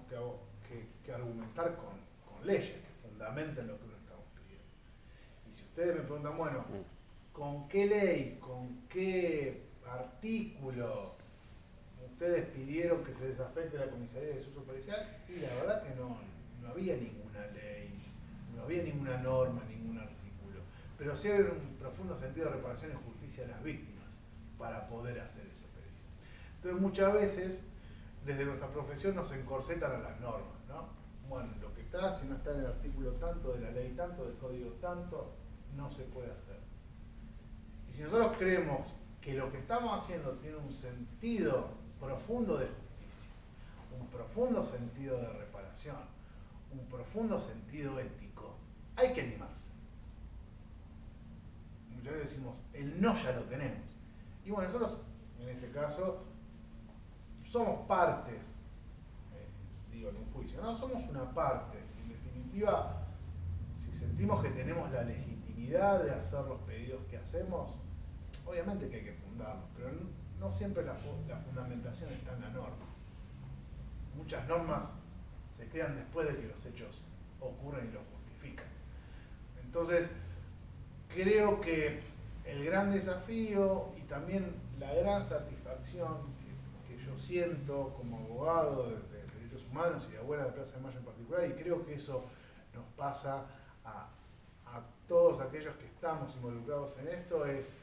que argumentar con leyes que fundamenten lo que uno estamos pidiendo. Y si ustedes me preguntan, bueno, ¿con qué ley, con qué artículo ustedes pidieron que se desafecte la comisaría de uso policial? Y la verdad que no había ninguna ley, no había ninguna norma, ningún artículo. Pero sí había un profundo sentido de reparación y justicia de las víctimas para poder hacer ese pedido. Entonces muchas veces, desde nuestra profesión nos encorsetan a las normas, ¿no? Bueno, lo que está, si no está en el artículo tanto, de la ley tanto, del código tanto, no se puede hacer. Y si nosotros creemos que lo que estamos haciendo tiene un sentido profundo de justicia, un profundo sentido de reparación, un profundo sentido ético, hay que animarse. Muchas veces decimos, el no ya lo tenemos. Y bueno, nosotros, en este caso, somos partes, digo, en un juicio, ¿no? Somos una parte. En definitiva, si sentimos que tenemos la legitimidad de hacer los pedidos que hacemos, obviamente que hay que fundarlos, pero no siempre la fundamentación está en la norma. Muchas normas se crean después de que los hechos ocurren y los justifican. Entonces, creo que el gran desafío y también la gran satisfacción que yo siento como abogado de derechos humanos y de abuela de Plaza de Mayo en particular, y creo que eso nos pasa a todos aquellos que estamos involucrados en esto, es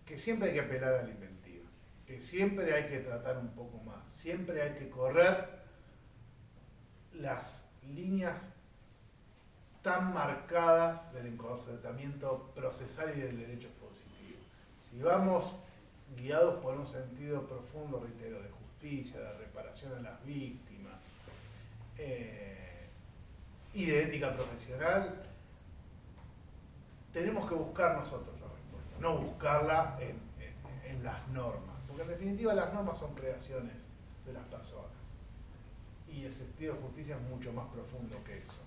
que siempre hay que apelar a la inventiva, que siempre hay que tratar un poco más, siempre hay que correr las líneas tan marcadas del encorsetamiento procesal y del derecho positivo. Si vamos guiados por un sentido profundo, reitero, de justicia, de reparación a las víctimas y de ética profesional, tenemos que buscar nosotros la respuesta, no buscarla en las normas, porque en definitiva las normas son creaciones de las personas y el sentido de justicia es mucho más profundo que eso.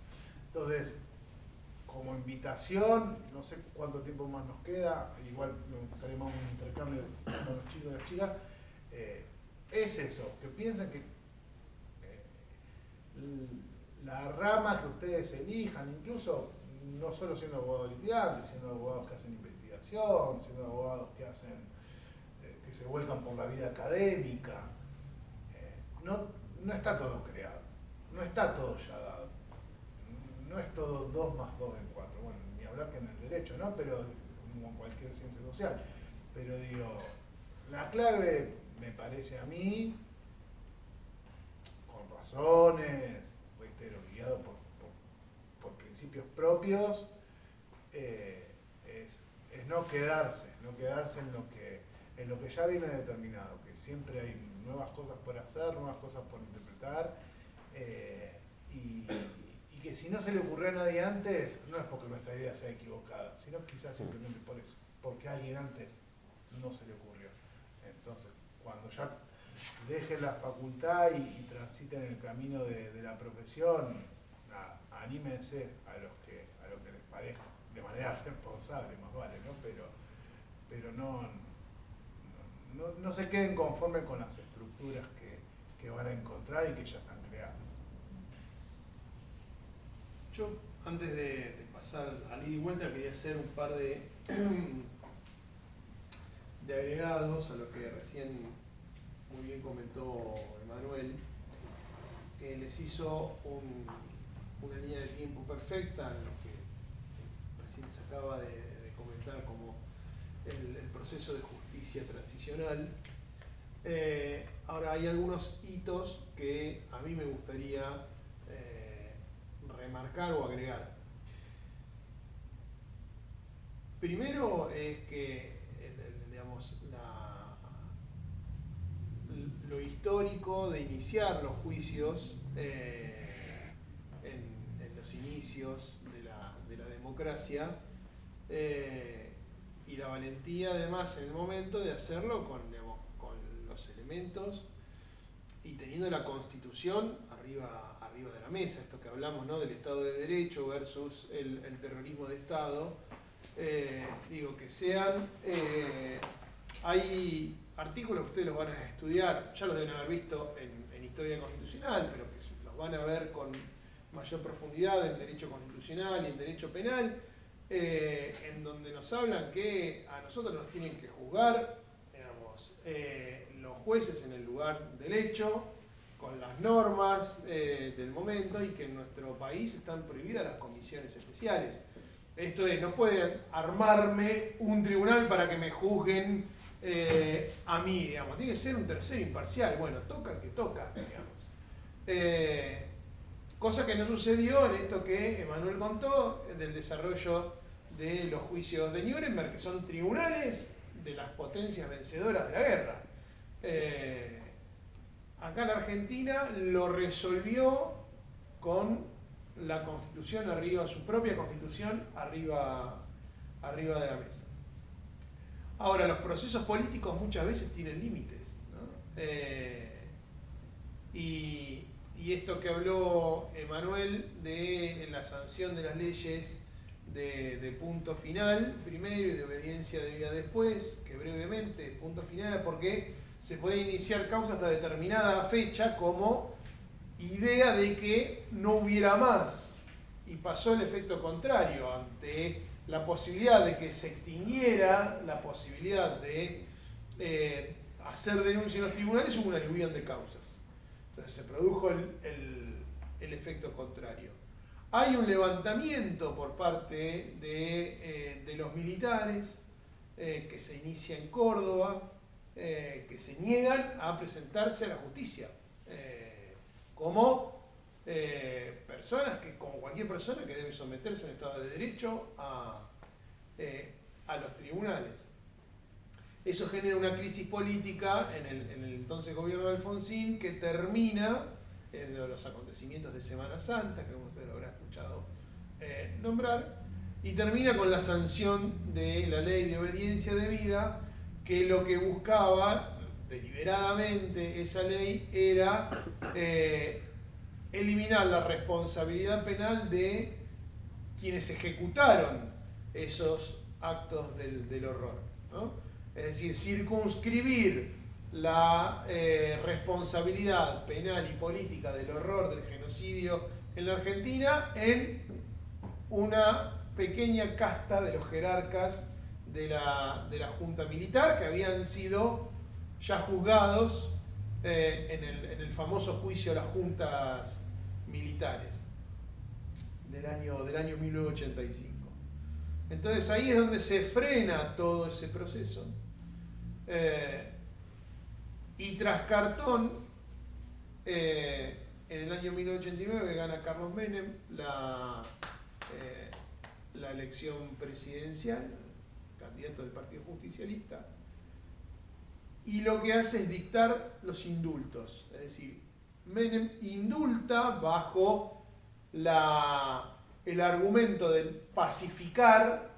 Entonces, como invitación, no sé cuánto tiempo más nos queda, igual me gustaría más un intercambio con los chicos y las chicas, es eso, que piensen que la rama que ustedes elijan, incluso no solo siendo abogados litigantes, siendo abogados que hacen investigación, siendo abogados que hacen, que se vuelcan por la vida académica, no está todo creado, no está todo ya dado. No es todo 2 más 2 en 4, bueno, ni hablar que en el derecho, ¿no? Pero, como en cualquier ciencia social. Pero digo, la clave, me parece a mí, con razones, reitero, guiado por principios propios, es no quedarse en lo que ya viene determinado, que siempre hay nuevas cosas por hacer, nuevas cosas por interpretar, y que si no se le ocurrió a nadie antes, no es porque nuestra idea sea equivocada, sino quizás simplemente por eso, porque a alguien antes no se le ocurrió. Entonces, cuando ya dejen la facultad y transiten el camino de la profesión, nada, anímense a lo que les parezca, de manera responsable, más vale, ¿no? Pero no se queden conformes con las estructuras que van a encontrar y que ya están creadas. Yo, antes de pasar al ida y vuelta, quería hacer un par de agregados a lo que recién muy bien comentó Emanuel, que les hizo una línea de tiempo perfecta en lo que recién se acaba de comentar como el proceso de justicia transicional. Ahora, hay algunos hitos que a mí me gustaría remarcar o agregar. Primero es que lo histórico de iniciar los juicios en los inicios de la democracia y la valentía además en el momento de hacerlo con los elementos y teniendo la Constitución arriba de la mesa, esto que hablamos, ¿no?, del Estado de Derecho versus el terrorismo de Estado. Digo, que sean, hay artículos que ustedes los van a estudiar, ya los deben haber visto en Historia Constitucional, pero que los van a ver con mayor profundidad en Derecho Constitucional y en Derecho Penal, en donde nos hablan que a nosotros nos tienen que juzgar, digamos, los jueces en el lugar del hecho, con las normas del momento, y que en nuestro país están prohibidas las comisiones especiales. Esto es, no pueden armarme un tribunal para que me juzguen a mí, digamos. Tiene que ser un tercero imparcial. Bueno, toca el que toca, digamos. Cosa que no sucedió en esto que Emanuel contó, del desarrollo de los juicios de Nuremberg, que son tribunales de las potencias vencedoras de la guerra. Acá en Argentina lo resolvió con la Constitución arriba, su propia Constitución arriba de la mesa. Ahora, los procesos políticos muchas veces tienen límites, ¿no? Y esto que habló Emanuel de la sanción de las leyes de punto final primero y de obediencia debida después, que brevemente, punto final, porque se puede iniciar causa hasta determinada fecha como idea de que no hubiera más, y pasó el efecto contrario. Ante la posibilidad de que se extinguiera la posibilidad de hacer denuncia en los tribunales, hubo una aluvión de causas. Entonces se produjo el efecto contrario. Hay un levantamiento por parte de los militares que se inicia en Córdoba, que se niegan a presentarse a la justicia. Como personas que, como cualquier persona que debe someterse a un Estado de Derecho a los tribunales. Eso genera una crisis política en el entonces gobierno de Alfonsín, que termina en los acontecimientos de Semana Santa, que ustedes lo habrán escuchado nombrar, y termina con la sanción de la ley de obediencia debida, que lo que buscaba deliberadamente esa ley era eliminar la responsabilidad penal de quienes ejecutaron esos actos del horror, ¿no? Es decir, circunscribir la responsabilidad penal y política del horror del genocidio en la Argentina en una pequeña casta de los jerarcas de la Junta Militar, que habían sido ya juzgados en el famoso juicio a las juntas militares del año 1985. Entonces ahí es donde se frena todo ese proceso, y tras Cartón, en el año 1989 gana Carlos Menem la elección presidencial, candidato del Partido Justicialista, y lo que hace es dictar los indultos. Es decir, Menem indulta bajo el argumento de pacificar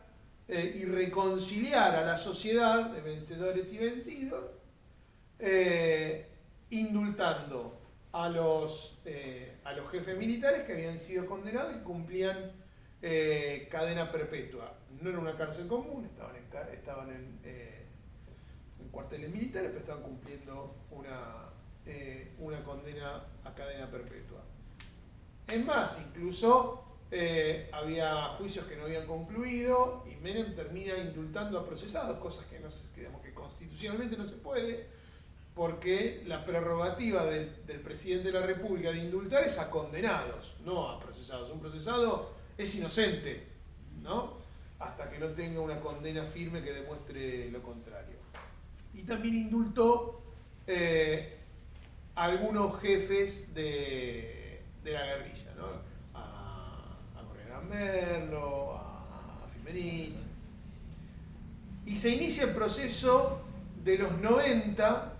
y reconciliar a la sociedad de vencedores y vencidos, indultando a los jefes militares que habían sido condenados y cumplían cadena perpetua. No era una cárcel común, estaban en cuarteles militares, pero estaban cumpliendo una condena a cadena perpetua. Es más, incluso había juicios que no habían concluido y Menem termina indultando a procesados, cosas que, digamos, que constitucionalmente no se puede, porque la prerrogativa del presidente de la República de indultar es a condenados, no a procesados. Un procesado es inocente, ¿no? Hasta que no tenga una condena firme que demuestre lo contrario. Y también indultó a algunos jefes de la guerrilla, ¿no? A Correa Merlo, a Fimenich. Y se inicia el proceso de los 90,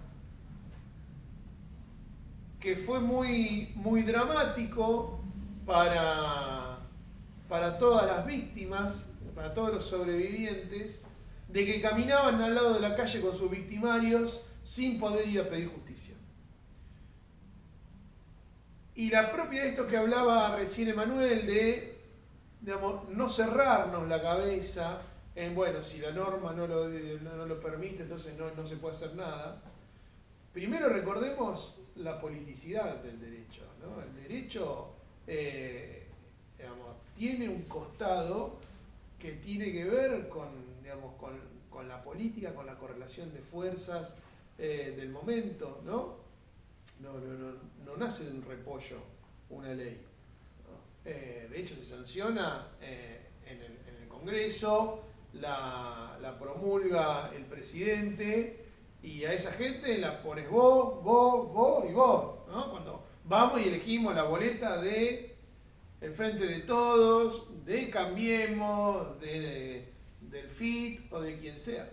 que fue muy dramático para todas las víctimas, para todos los sobrevivientes, de que caminaban al lado de la calle con sus victimarios sin poder ir a pedir justicia. Y la propia de esto que hablaba recién Emanuel, de, digamos, no cerrarnos la cabeza en, bueno, si la norma no lo permite, entonces no se puede hacer nada. Primero recordemos la politicidad del derecho, ¿no? El derecho digamos, tiene un costado que tiene que ver con la política, con la correlación de fuerzas del momento, ¿no? No nace de un repollo una ley, ¿no? De hecho se sanciona en el Congreso, la promulga el presidente, y a esa gente la pones vos y vos, ¿no? Cuando vamos y elegimos la boleta de el Frente de Todos, de Cambiemos, del FIT o de quien sea.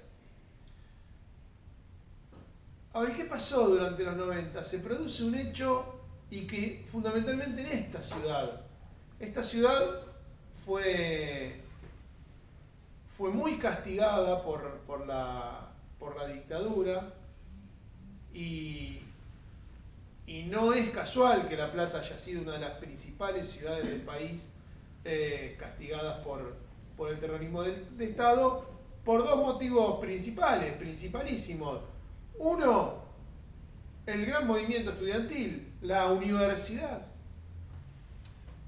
Ahora, ¿qué pasó durante los 90? Se produce un hecho, y que fundamentalmente en esta ciudad fue muy castigada por la dictadura, y no es casual que La Plata haya sido una de las principales ciudades del país castigadas por el terrorismo de Estado, por dos motivos principalísimos. Uno, el gran movimiento estudiantil, la universidad,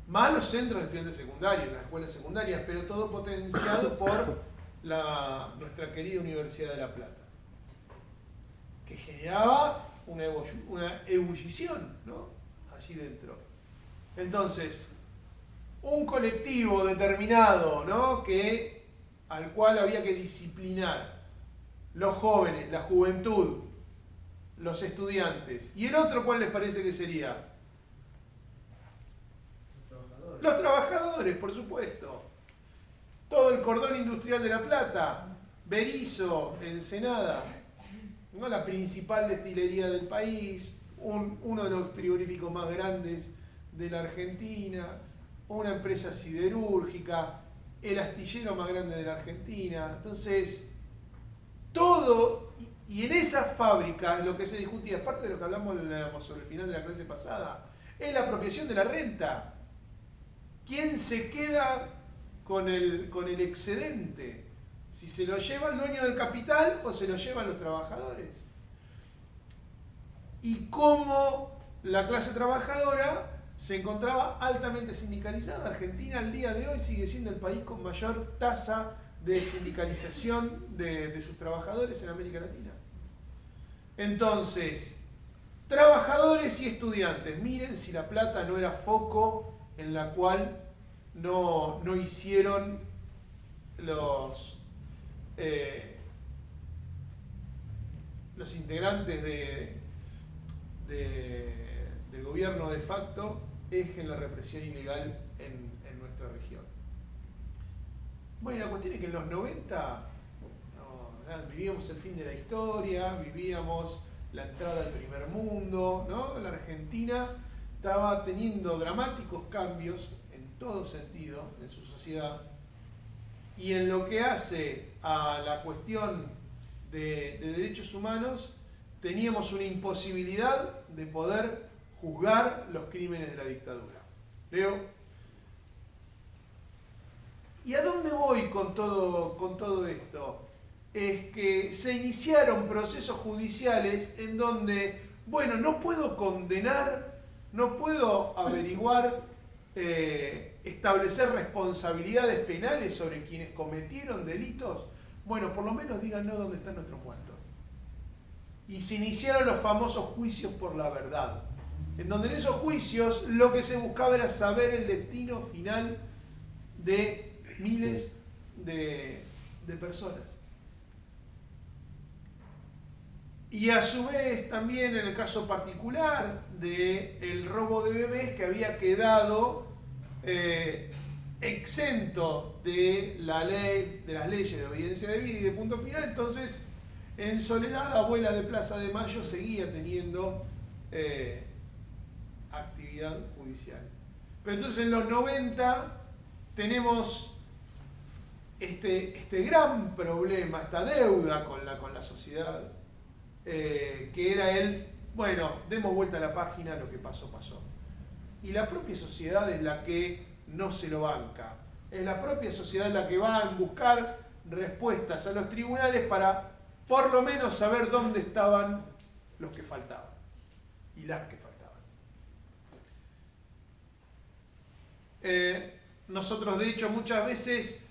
más los centros de estudiantes secundarios, las escuelas secundarias, pero todo potenciado por nuestra querida Universidad de La Plata, que generaba una ebullición, ¿no? Allí dentro. Entonces, un colectivo determinado, ¿no? Al cual había que disciplinar, los jóvenes, la juventud, los estudiantes. ¿Y el otro cuál les parece que sería? Los trabajadores, por supuesto. Todo el cordón industrial de La Plata, Berisso, Ensenada, ¿no? La principal destilería del país, uno de los frigoríficos más grandes de la Argentina, una empresa siderúrgica, el astillero más grande de la Argentina. Entonces, todo, y en esas fábricas lo que se discutía, aparte de lo que hablamos sobre el final de la clase pasada, es la apropiación de la renta. ¿Quién se queda con el excedente? Si se lo lleva el dueño del capital o se lo llevan los trabajadores. Y cómo la clase trabajadora se encontraba altamente sindicalizada. Argentina al día de hoy sigue siendo el país con mayor tasa de sindicalización de sus trabajadores en América Latina. Entonces, trabajadores y estudiantes, miren si La Plata no era foco en la cual no hicieron los integrantes del gobierno de facto eje en la represión ilegal en nuestra región. Bueno, la cuestión es que en los 90 vivíamos el fin de la historia, vivíamos la entrada al primer mundo, ¿no? La Argentina estaba teniendo dramáticos cambios en todo sentido en su sociedad, y en lo que hace a la cuestión de derechos humanos teníamos una imposibilidad de poder juzgar los crímenes de la dictadura. Leo. ¿Y a dónde voy con todo esto? Es que se iniciaron procesos judiciales en donde, bueno, no puedo condenar, no puedo averiguar, establecer responsabilidades penales sobre quienes cometieron delitos. Bueno, por lo menos díganos dónde están nuestros muertos. Y se iniciaron los famosos juicios por la verdad, en donde en esos juicios lo que se buscaba era saber el destino final de miles de personas. Y a su vez también en el caso particular del robo de bebés, que había quedado exento de la ley, de las leyes de obediencia debida y de punto final. Entonces, en Soledad, Abuela de Plaza de Mayo seguía teniendo actividad judicial. Pero entonces en los 90 tenemos este gran problema, esta deuda con la sociedad, que era bueno, demos vuelta a la página, lo que pasó, pasó. Y la propia sociedad es la que no se lo banca. Es la propia sociedad la que va a buscar respuestas a los tribunales para por lo menos saber dónde estaban los que faltaban y las que faltaban. Nosotros, de hecho, muchas veces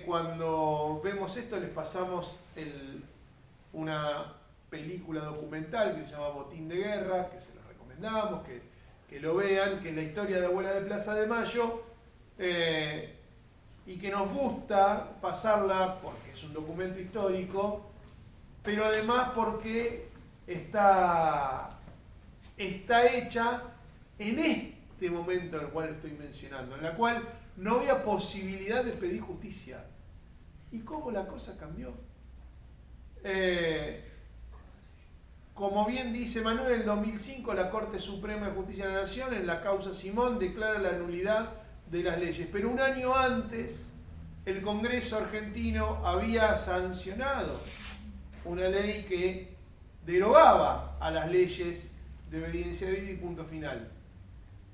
cuando vemos esto les pasamos una película documental que se llama Botín de Guerra, que se los recomendamos, que lo vean, que es la historia de Abuela de Plaza de Mayo, y que nos gusta pasarla porque es un documento histórico, pero además porque está hecha en este momento en el cual estoy mencionando, en la cual no había posibilidad de pedir justicia. ¿Y cómo la cosa cambió? Como bien dice Manuel, en el 2005 la Corte Suprema de Justicia de la Nación, en la causa Simón, declara la nulidad de las leyes. Pero un año antes, el Congreso argentino había sancionado una ley que derogaba a las leyes de obediencia debida y punto final.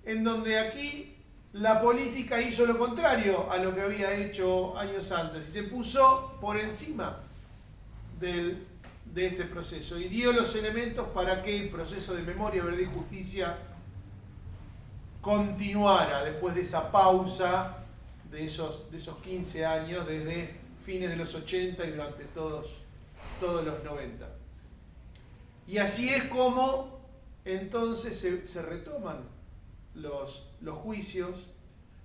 En donde aquí la política hizo lo contrario a lo que había hecho años antes y se puso por encima de este proceso y dio los elementos para que el proceso de memoria, verdad y justicia continuara después de esa pausa de esos 15 años, desde fines de los 80 y durante todos los 90. Y así es como entonces se retoman los juicios,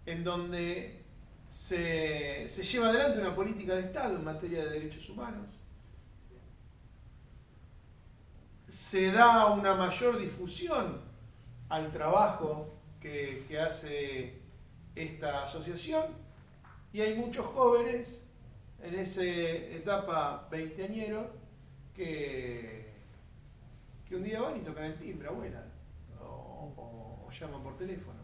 en donde se lleva adelante una política de Estado en materia de derechos humanos. Se da una mayor difusión al trabajo que hace esta asociación y hay muchos jóvenes en esa etapa veinteañero que un día van y tocan el timbre, abuela, o llaman por teléfono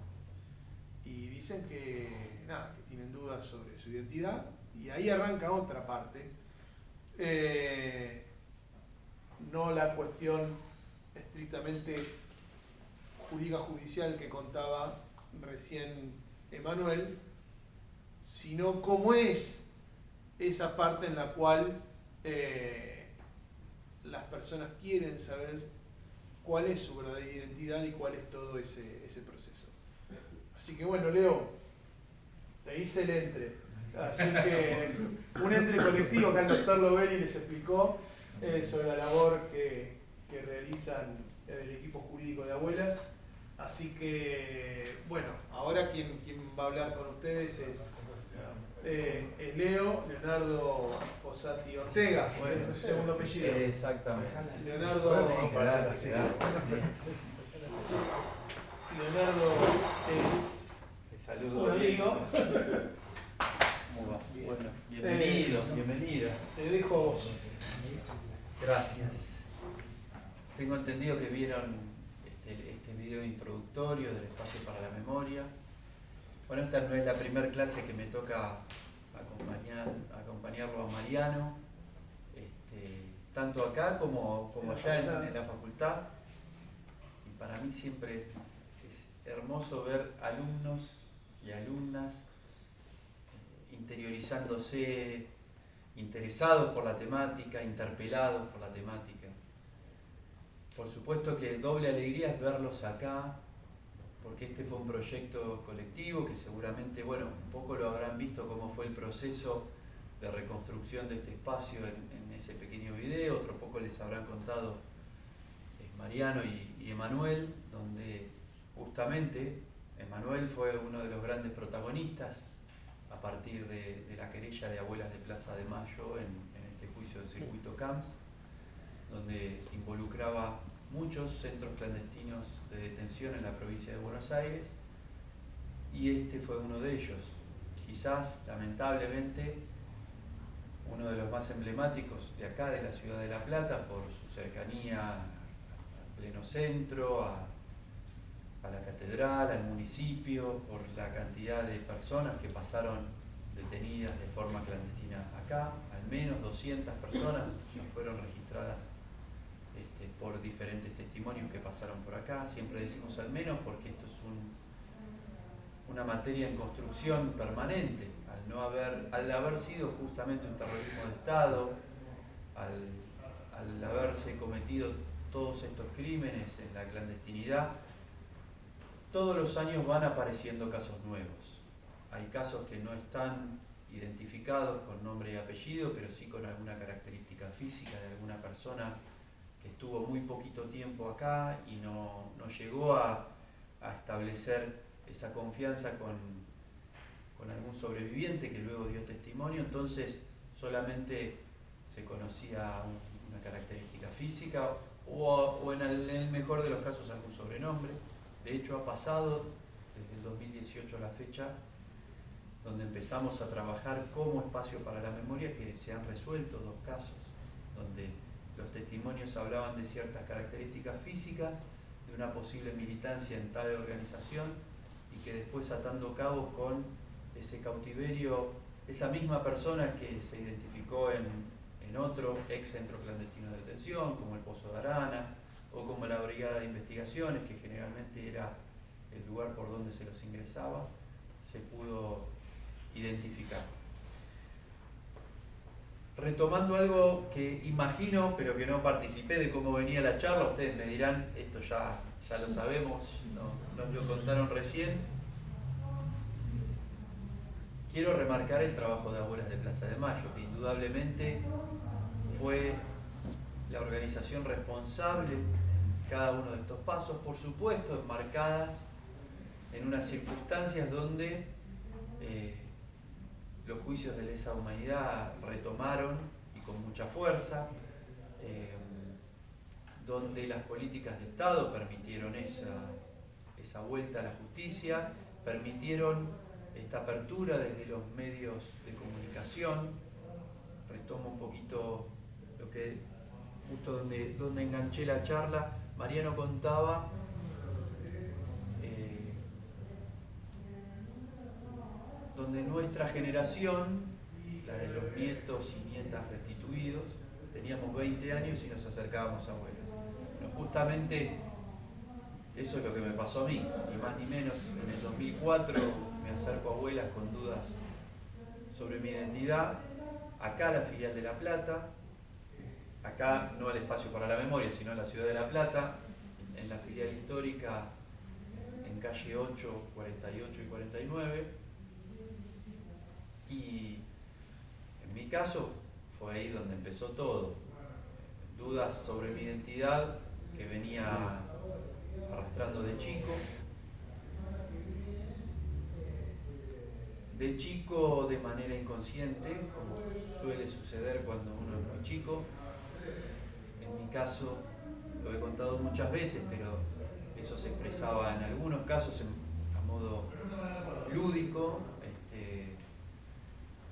y dicen que tienen dudas sobre su identidad y ahí arranca otra parte. No la cuestión estrictamente jurídica judicial que contaba recién Emanuel, sino cómo es esa parte en la cual las personas quieren saber cuál es su verdadera identidad y cuál es todo ese proceso. Así que bueno, Leo, te hice el entre. Así que un entre colectivo, acá el doctor Lovelli les explicó sobre la labor que realizan en el equipo jurídico de Abuelas. Así que, bueno, ahora quien va a hablar con ustedes es Leo, Leonardo Fossati Ortega, bueno, es su segundo apellido. Exactamente. Leonardo es un amigo. Bueno, bienvenidos. Te dejo a vos. Gracias. Tengo entendido que vieron este video introductorio del Espacio para la Memoria. Bueno, esta no es la primera clase que me toca acompañarlo a Mariano, tanto acá como allá en la facultad. Y para mí siempre es hermoso ver alumnos y alumnas interiorizándose, interesados por la temática, interpelados por la temática. Por supuesto que doble alegría es verlos acá, porque este fue un proyecto colectivo que seguramente, bueno, un poco lo habrán visto cómo fue el proceso de reconstrucción de este espacio en ese pequeño video, otro poco les habrán contado Mariano y Emanuel, donde justamente Emanuel fue uno de los grandes protagonistas a partir de la querella de Abuelas de Plaza de Mayo en este juicio de circuito Camps, donde involucraba muchos centros clandestinos de detención en la provincia de Buenos Aires, y este fue uno de ellos. Quizás, lamentablemente, uno de los más emblemáticos de acá, de la ciudad de La Plata, por su cercanía al pleno centro, a la catedral, al municipio, por la cantidad de personas que pasaron detenidas de forma clandestina acá. Al menos 200 personas fueron registradas por diferentes testimonios que pasaron por acá. Siempre decimos al menos porque esto es una materia en construcción permanente. Al haber sido justamente un terrorismo de Estado, al haberse cometido todos estos crímenes en la clandestinidad, todos los años van apareciendo casos nuevos. Hay casos que no están identificados con nombre y apellido, pero sí con alguna característica física de alguna persona que estuvo muy poquito tiempo acá y no llegó a establecer esa confianza con algún sobreviviente que luego dio testimonio, entonces solamente se conocía una característica física o en el mejor de los casos algún sobrenombre. De hecho, ha pasado desde el 2018 a la fecha, donde empezamos a trabajar como espacio para la memoria, que se han resuelto 2 casos, donde los testimonios hablaban de ciertas características físicas, de una posible militancia en tal organización, y que después, atando cabos con ese cautiverio, esa misma persona que se identificó en otro ex centro clandestino de detención, como el Pozo de Arana, o como la Brigada de Investigaciones, que generalmente era el lugar por donde se los ingresaba, se pudo identificar. Retomando algo que imagino, pero que no participé de cómo venía la charla, ustedes me dirán, esto ya lo sabemos, nos lo contaron recién. Quiero remarcar el trabajo de Abuelas de Plaza de Mayo, que indudablemente fue la organización responsable en cada uno de estos pasos, por supuesto, enmarcadas en unas circunstancias donde los juicios de lesa humanidad retomaron y con mucha fuerza, donde las políticas de Estado permitieron esa vuelta a la justicia, permitieron esta apertura desde los medios de comunicación. Retomo un poquito lo que justo donde enganché la charla. Mariano contaba donde nuestra generación, la de los nietos y nietas restituidos, teníamos 20 años y nos acercábamos a Abuelas. Bueno, justamente eso es lo que me pasó a mí, ni más ni menos. En el 2004 me acerco a Abuelas con dudas sobre mi identidad, acá a la filial de La Plata, acá no al espacio para la memoria, sino en la ciudad de La Plata, en la filial histórica, en calle 8, 48 y 49. Y en mi caso fue ahí donde empezó todo. Dudas sobre mi identidad que venía arrastrando de chico. De chico de manera inconsciente, como suele suceder cuando uno es muy chico. En mi caso, lo he contado muchas veces, pero eso se expresaba en algunos casos a modo lúdico.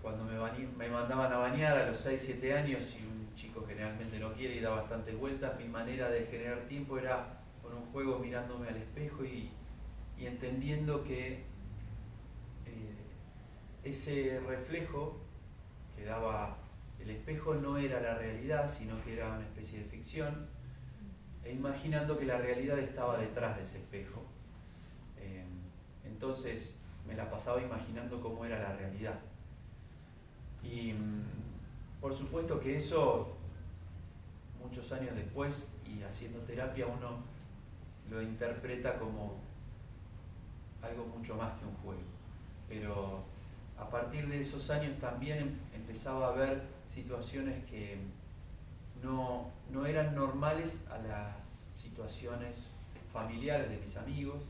Cuando me mandaban a bañar a los 6, 7 años y un chico generalmente no quiere y da bastantes vueltas, mi manera de generar tiempo era con un juego mirándome al espejo y entendiendo que ese reflejo que daba el espejo no era la realidad, sino que era una especie de ficción, e imaginando que la realidad estaba detrás de ese espejo. Entonces me la pasaba imaginando cómo era la realidad. Y por supuesto que eso, muchos años después y haciendo terapia, uno lo interpreta como algo mucho más que un juego. Pero a partir de esos años también empezaba a ver situaciones que no eran normales a las situaciones familiares de mis amigos.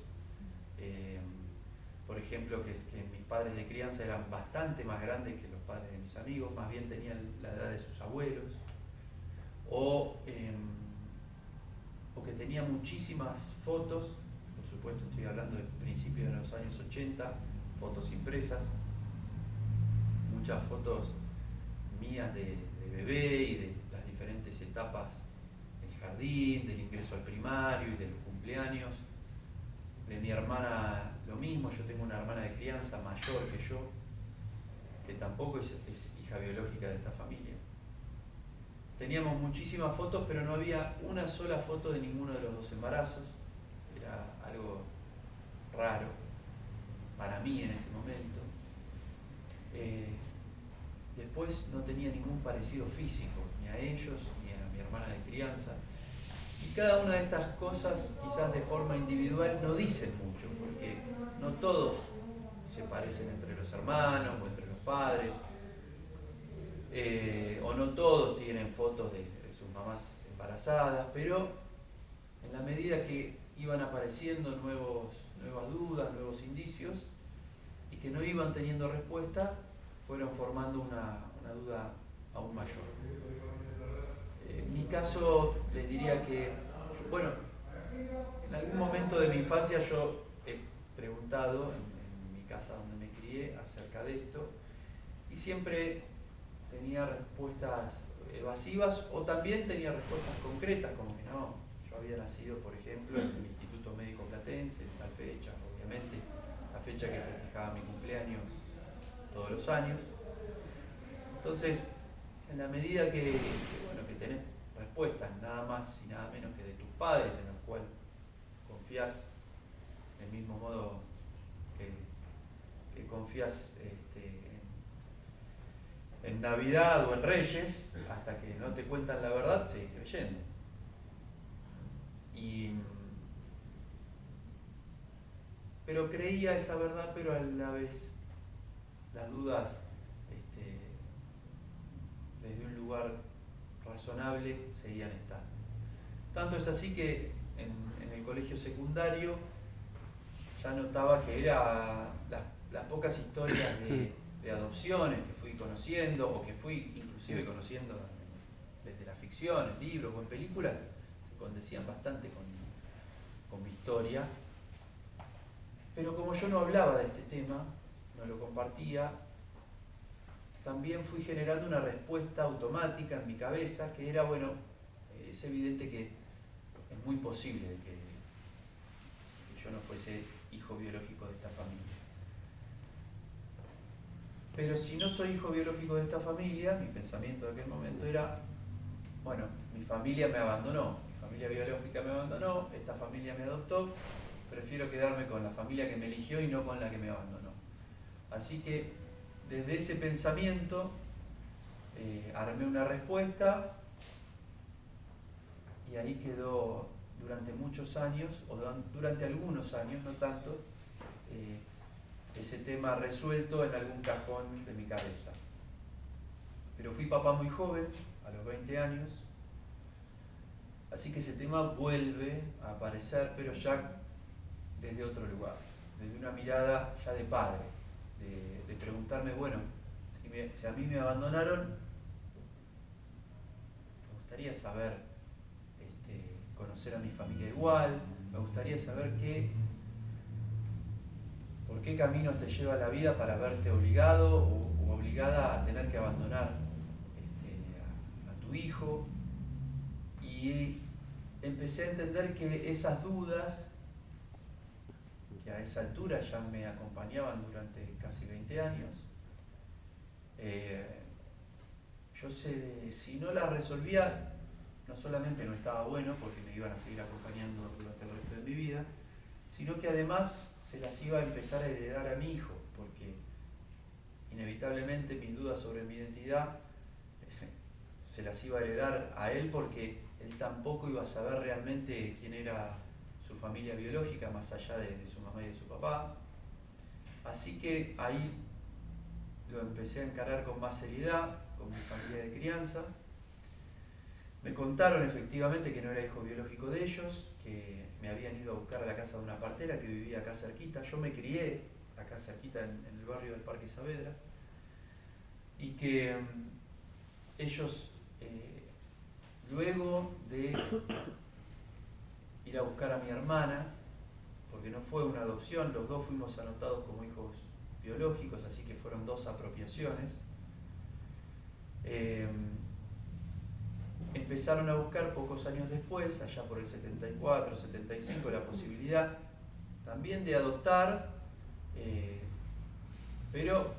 Por ejemplo, que mis padres de crianza eran bastante más grandes que los padres de mis amigos, más bien tenían la edad de sus abuelos, o que tenía muchísimas fotos, por supuesto estoy hablando de principios de los años 80, fotos impresas, muchas fotos mías de bebé y de las diferentes etapas del jardín, del ingreso al primario y de los cumpleaños. De mi hermana lo mismo, yo tengo una hermana de crianza mayor que yo, que tampoco es hija biológica de esta familia. Teníamos muchísimas fotos, pero no había una sola foto de ninguno de los dos embarazos. Era algo raro para mí en ese momento. Después no tenía ningún parecido físico, ni a ellos, ni a mi hermana de crianza. Y cada una de estas cosas, quizás de forma individual, no dicen mucho, porque no todos se parecen entre los hermanos o entre los padres, o no todos tienen fotos de sus mamás embarazadas, pero en la medida que iban apareciendo nuevas dudas, nuevos indicios, y que no iban teniendo respuesta, fueron formando una duda aún mayor. En mi caso, les diría que, bueno, en algún momento de mi infancia yo he preguntado en mi casa donde me crié acerca de esto, y siempre tenía respuestas evasivas o también tenía respuestas concretas, como que no, yo había nacido, por ejemplo, en el Instituto Médico Platense, en tal fecha, obviamente, la fecha que festejaba mi cumpleaños todos los años. Entonces, en la medida que tenés respuestas nada más y nada menos que de tus padres, en los cuales confías del mismo modo que confías en Navidad o en Reyes, hasta que no te cuentan la verdad, seguís creyendo. Pero creía esa verdad, pero a la vez las dudas desde un lugar razonable seguían estando. Tanto es así que en el colegio secundario ya notaba que era las pocas historias de adopciones que fui conociendo, o que fui inclusive conociendo desde la ficción, en libros o en películas, se condecían bastante con mi historia. Pero como yo no hablaba de este tema, no lo compartía, también fui generando una respuesta automática en mi cabeza, que era, bueno, es evidente que es muy posible que yo no fuese hijo biológico de esta familia. Pero si no soy hijo biológico de esta familia, mi pensamiento de aquel momento era, bueno, mi familia me abandonó, mi familia biológica me abandonó, esta familia me adoptó, prefiero quedarme con la familia que me eligió y no con la que me abandonó. Así que desde ese pensamiento armé una respuesta y ahí quedó durante muchos años, o durante algunos años, no tanto, ese tema resuelto en algún cajón de mi cabeza. Pero fui papá muy joven, a los 20 años, así que ese tema vuelve a aparecer, pero ya desde otro lugar, desde una mirada ya de padre, de preguntarme, bueno, si a mí me abandonaron, me gustaría saber, conocer a mi familia igual, me gustaría saber por qué caminos te lleva la vida para verte obligado o obligada a tener que abandonar a tu hijo. Y empecé a entender que esas dudas, que a esa altura ya me acompañaban durante casi 20 años, yo si no las resolvía, no solamente no estaba bueno porque me iban a seguir acompañando durante el resto de mi vida, sino que además se las iba a empezar a heredar a mi hijo, porque inevitablemente mis dudas sobre mi identidad se las iba a heredar a él, porque él tampoco iba a saber realmente quién era su familia biológica, más allá de su mamá y de su papá. Así que ahí lo empecé a encarar con más seriedad, con mi familia de crianza. Me contaron efectivamente que no era hijo biológico de ellos, que me habían ido a buscar a la casa de una partera que vivía acá cerquita. Yo me crié acá cerquita en el barrio del Parque Saavedra, y que ellos, luego de ir a buscar a mi hermana, porque no fue una adopción, los dos fuimos anotados como hijos biológicos, así que fueron 2 apropiaciones, empezaron a buscar pocos años después, allá por el 74, 75, la posibilidad también de adoptar, pero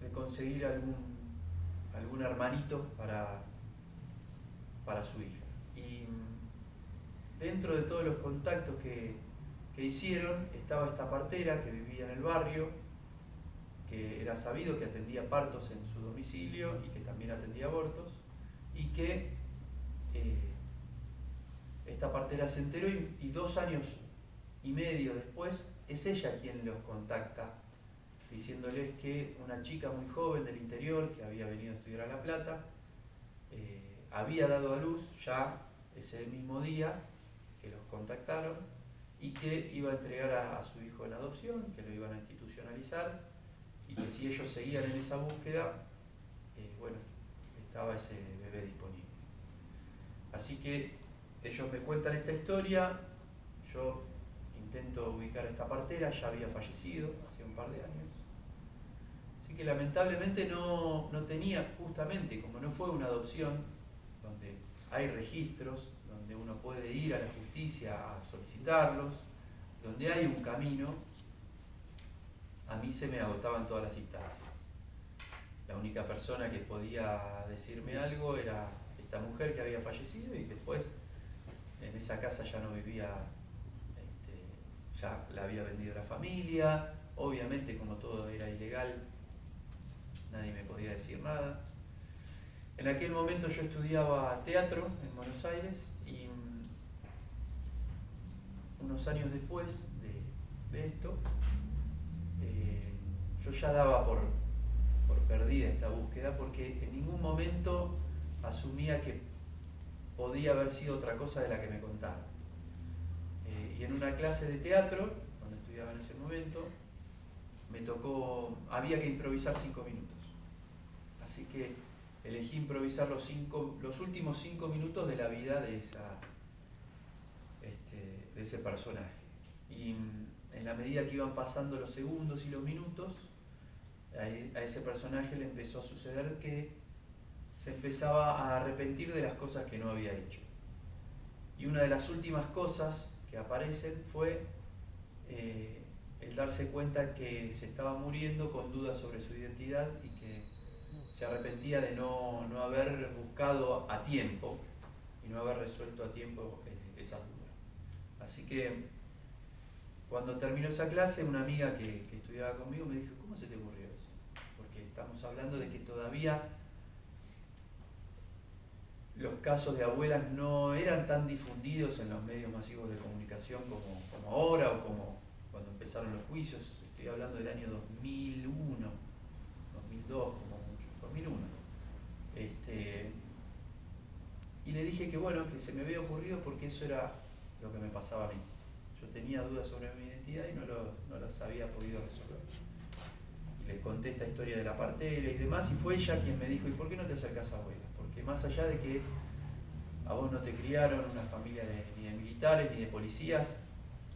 de conseguir algún hermanito para su hija. Y dentro de todos los contactos que hicieron estaba esta partera que vivía en el barrio, que era sabido que atendía partos en su domicilio y que también atendía abortos, y que esta partera se enteró, y 2 años y medio después es ella quien los contacta, diciéndoles que una chica muy joven del interior que había venido a estudiar a La Plata había dado a luz ya ese mismo día que los contactaron, y que iba a entregar a su hijo en adopción, que lo iban a institucionalizar, y que si ellos seguían en esa búsqueda, bueno, estaba ese bebé disponible. Así que ellos me cuentan esta historia, yo intento ubicar a esta partera, ya había fallecido hace un par de años. Así que lamentablemente no tenía, justamente como no fue una adopción donde hay registros, donde uno puede ir a la justicia a solicitarlos, donde hay un camino, a mí se me agotaban todas las instancias. La única persona que podía decirme algo era esta mujer que había fallecido, y después en esa casa ya no vivía, ya la había vendido la familia, obviamente como todo era ilegal, nadie me podía decir nada. En aquel momento yo estudiaba teatro en Buenos Aires, y unos años después de esto, yo ya daba por perdida esta búsqueda, porque en ningún momento asumía que podía haber sido otra cosa de la que me contaron. Y en una clase de teatro, donde estudiaba en ese momento, me tocó, había que improvisar 5 minutos. Así que elegí improvisar los últimos 5 minutos de la vida de ese personaje. Y en la medida que iban pasando los segundos y los minutos, a ese personaje le empezó a suceder que se empezaba a arrepentir de las cosas que no había hecho. Y una de las últimas cosas que aparecen fue el darse cuenta que se estaba muriendo con dudas sobre su identidad, y que se arrepentía de no haber buscado a tiempo y no haber resuelto a tiempo esas dudas. Así que cuando terminó esa clase, una amiga que estudiaba conmigo me dijo: ¿cómo se te ocurrió eso? Porque estamos hablando de que todavía los casos de abuelas no eran tan difundidos en los medios masivos de comunicación como ahora, o como cuando empezaron los juicios. Estoy hablando del año 2001, 2002, como mucho, 2001. Y le dije que bueno, que se me había ocurrido porque eso era lo que me pasaba a mí. Yo tenía dudas sobre mi identidad y no las había podido resolver. Y les conté esta historia de la partera y demás, y fue ella quien me dijo: ¿y por qué no te acercás a abuela? Porque más allá de que a vos no te criaron una familia ni de militares ni de policías,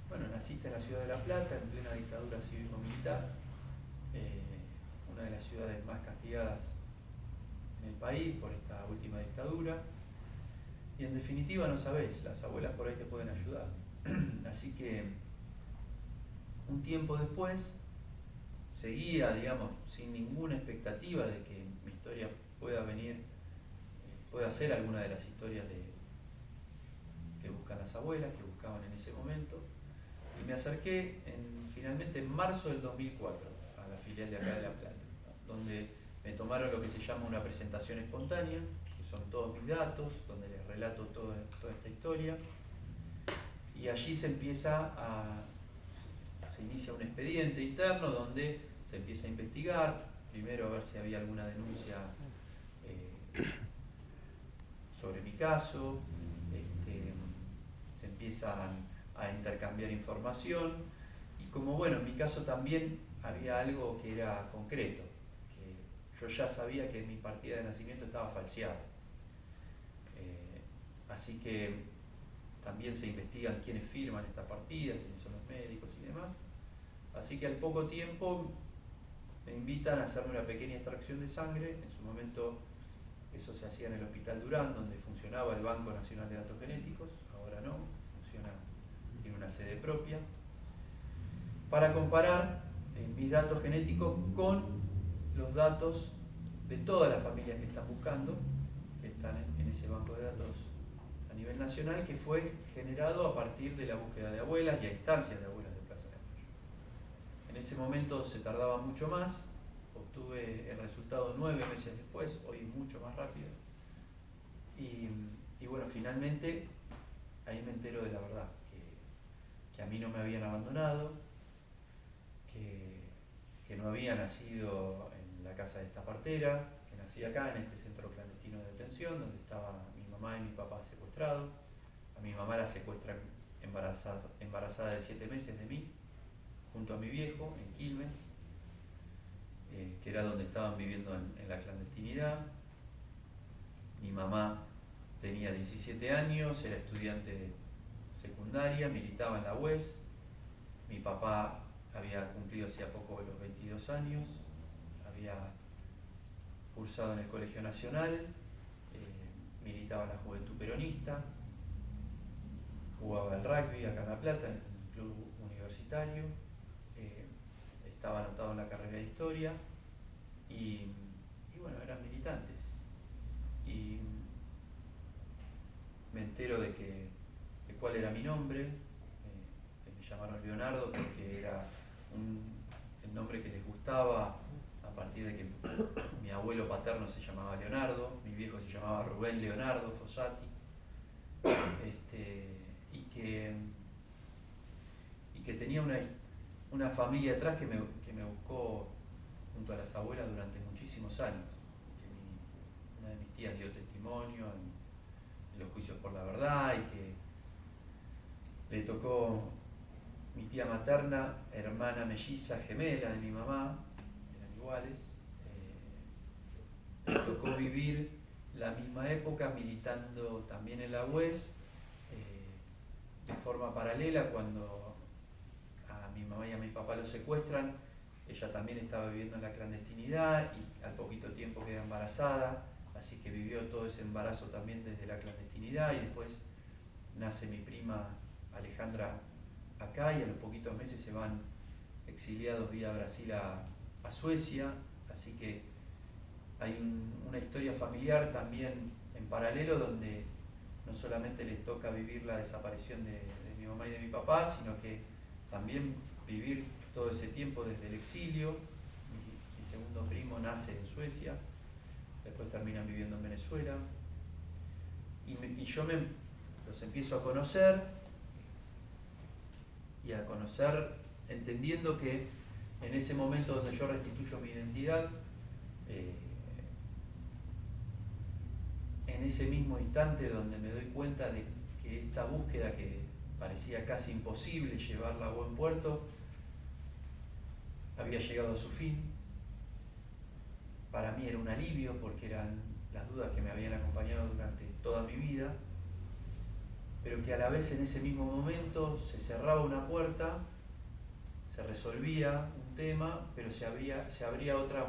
bueno, naciste en la ciudad de La Plata, en plena dictadura cívico-militar, una de las ciudades más castigadas en el país por esta última dictadura, y en definitiva no sabés, las abuelas por ahí te pueden ayudar. Así que un tiempo después seguía, digamos, sin ninguna expectativa de que mi historia pueda venir puedo hacer algunas de las historias que buscan las abuelas, que buscaban en ese momento. Y me acerqué finalmente en marzo del 2004 a la filial de acá de La Plata, donde me tomaron lo que se llama una presentación espontánea, que son todos mis datos, donde les relato toda esta historia. Y allí se inicia un expediente interno donde se empieza a investigar, primero a ver si había alguna denuncia sobre mi caso, se empiezan a intercambiar información y como bueno, en mi caso también había algo que era concreto, que yo ya sabía que mi partida de nacimiento estaba falseada. Así que también se investigan quiénes firman esta partida, quiénes son los médicos y demás. Así que al poco tiempo me invitan a hacerme una pequeña extracción de sangre. En su momento eso se hacía en el Hospital Durán, donde funcionaba el Banco Nacional de Datos Genéticos. Ahora no, tiene una sede propia. Para comparar mis datos genéticos con los datos de todas las familias que están buscando, que están en ese banco de datos a nivel nacional, que fue generado a partir de la búsqueda de abuelas y a instancias de abuelas de Plaza de Mayo. En ese momento se tardaba mucho más, obtuve el resultado 9 meses después, hoy es mucho más rápido. Y bueno, finalmente ahí me entero de la verdad, que a mí no me habían abandonado, que no había nacido en la casa de esta partera, que nací acá en este centro clandestino de detención, donde estaba mi mamá y mi papá secuestrados. A mi mamá la secuestran embarazada de 7 meses de mí, junto a mi viejo, en Quilmes, que era donde estaban viviendo en la clandestinidad. Mi mamá tenía 17 años, era estudiante secundaria, militaba en la UES. Mi papá había cumplido hacía poco los 22 años, había cursado en el Colegio Nacional, militaba en la Juventud Peronista, jugaba al rugby acá en La Plata, en el club universitario, estaba anotado en la carrera de Historia y bueno, eran militantes. Y me entero de cuál era mi nombre, me llamaron Leonardo porque era el nombre que les gustaba a partir de que mi abuelo paterno se llamaba Leonardo, mi viejo se llamaba Rubén Leonardo Fossati, y que tenía una familia atrás que me buscó junto a las abuelas durante muchísimos años. Una de mis tías dio testimonio en los juicios por la verdad y que le tocó mi tía materna, hermana melliza, gemela de mi mamá, eran iguales. Le tocó vivir la misma época militando también en la UES, de forma paralela. Cuando a mi mamá y a mi papá los secuestran, ella también estaba viviendo en la clandestinidad y al poquito tiempo queda embarazada, así que vivió todo ese embarazo también desde la clandestinidad y después nace mi prima Alejandra acá y a los poquitos meses se van exiliados vía Brasil a Suecia, así que hay una historia familiar también en paralelo donde no solamente les toca vivir la desaparición de mi mamá y de mi papá, sino que también vivir todo ese tiempo desde el exilio. Mi segundo primo nace en Suecia, después terminan viviendo en Venezuela y yo los empiezo a conocer entendiendo que en ese momento donde yo restituyo mi identidad, en ese mismo instante donde me doy cuenta de que esta búsqueda que parecía casi imposible llevarla a buen puerto había llegado a su fin. Para mí era un alivio porque eran las dudas que me habían acompañado durante toda mi vida, pero que a la vez en ese mismo momento se cerraba una puerta, se resolvía un tema, pero se abría otra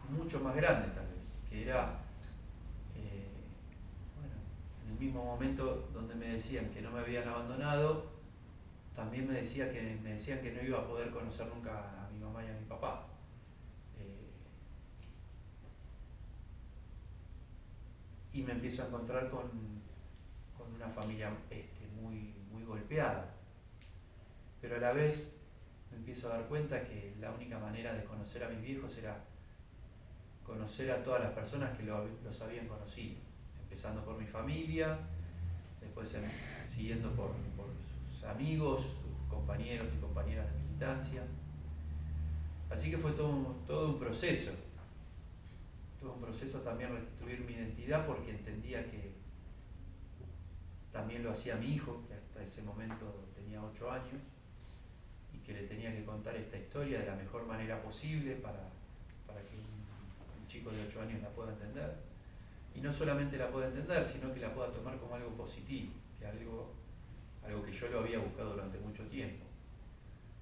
mucho más grande tal vez, que era en el mismo momento donde me decían que no me habían abandonado, también me decían que no iba a poder conocer nunca a mi mamá y a mi papá. y me empiezo a encontrar con una familia muy golpeada. Pero a la vez me empiezo a dar cuenta que la única manera de conocer a mis viejos era conocer a todas las personas que los habían conocido, empezando por mi familia, después siguiendo por sus amigos, sus compañeros y compañeras de militancia. Así que fue todo un proceso también restituir mi identidad, porque entendía que también lo hacía mi hijo, que hasta ese momento tenía 8 años, y que le tenía que contar esta historia de la mejor manera posible para que un chico de 8 años la pueda entender. Y no solamente la pueda entender, sino que la pueda tomar como algo positivo, que algo que yo lo había buscado durante mucho tiempo.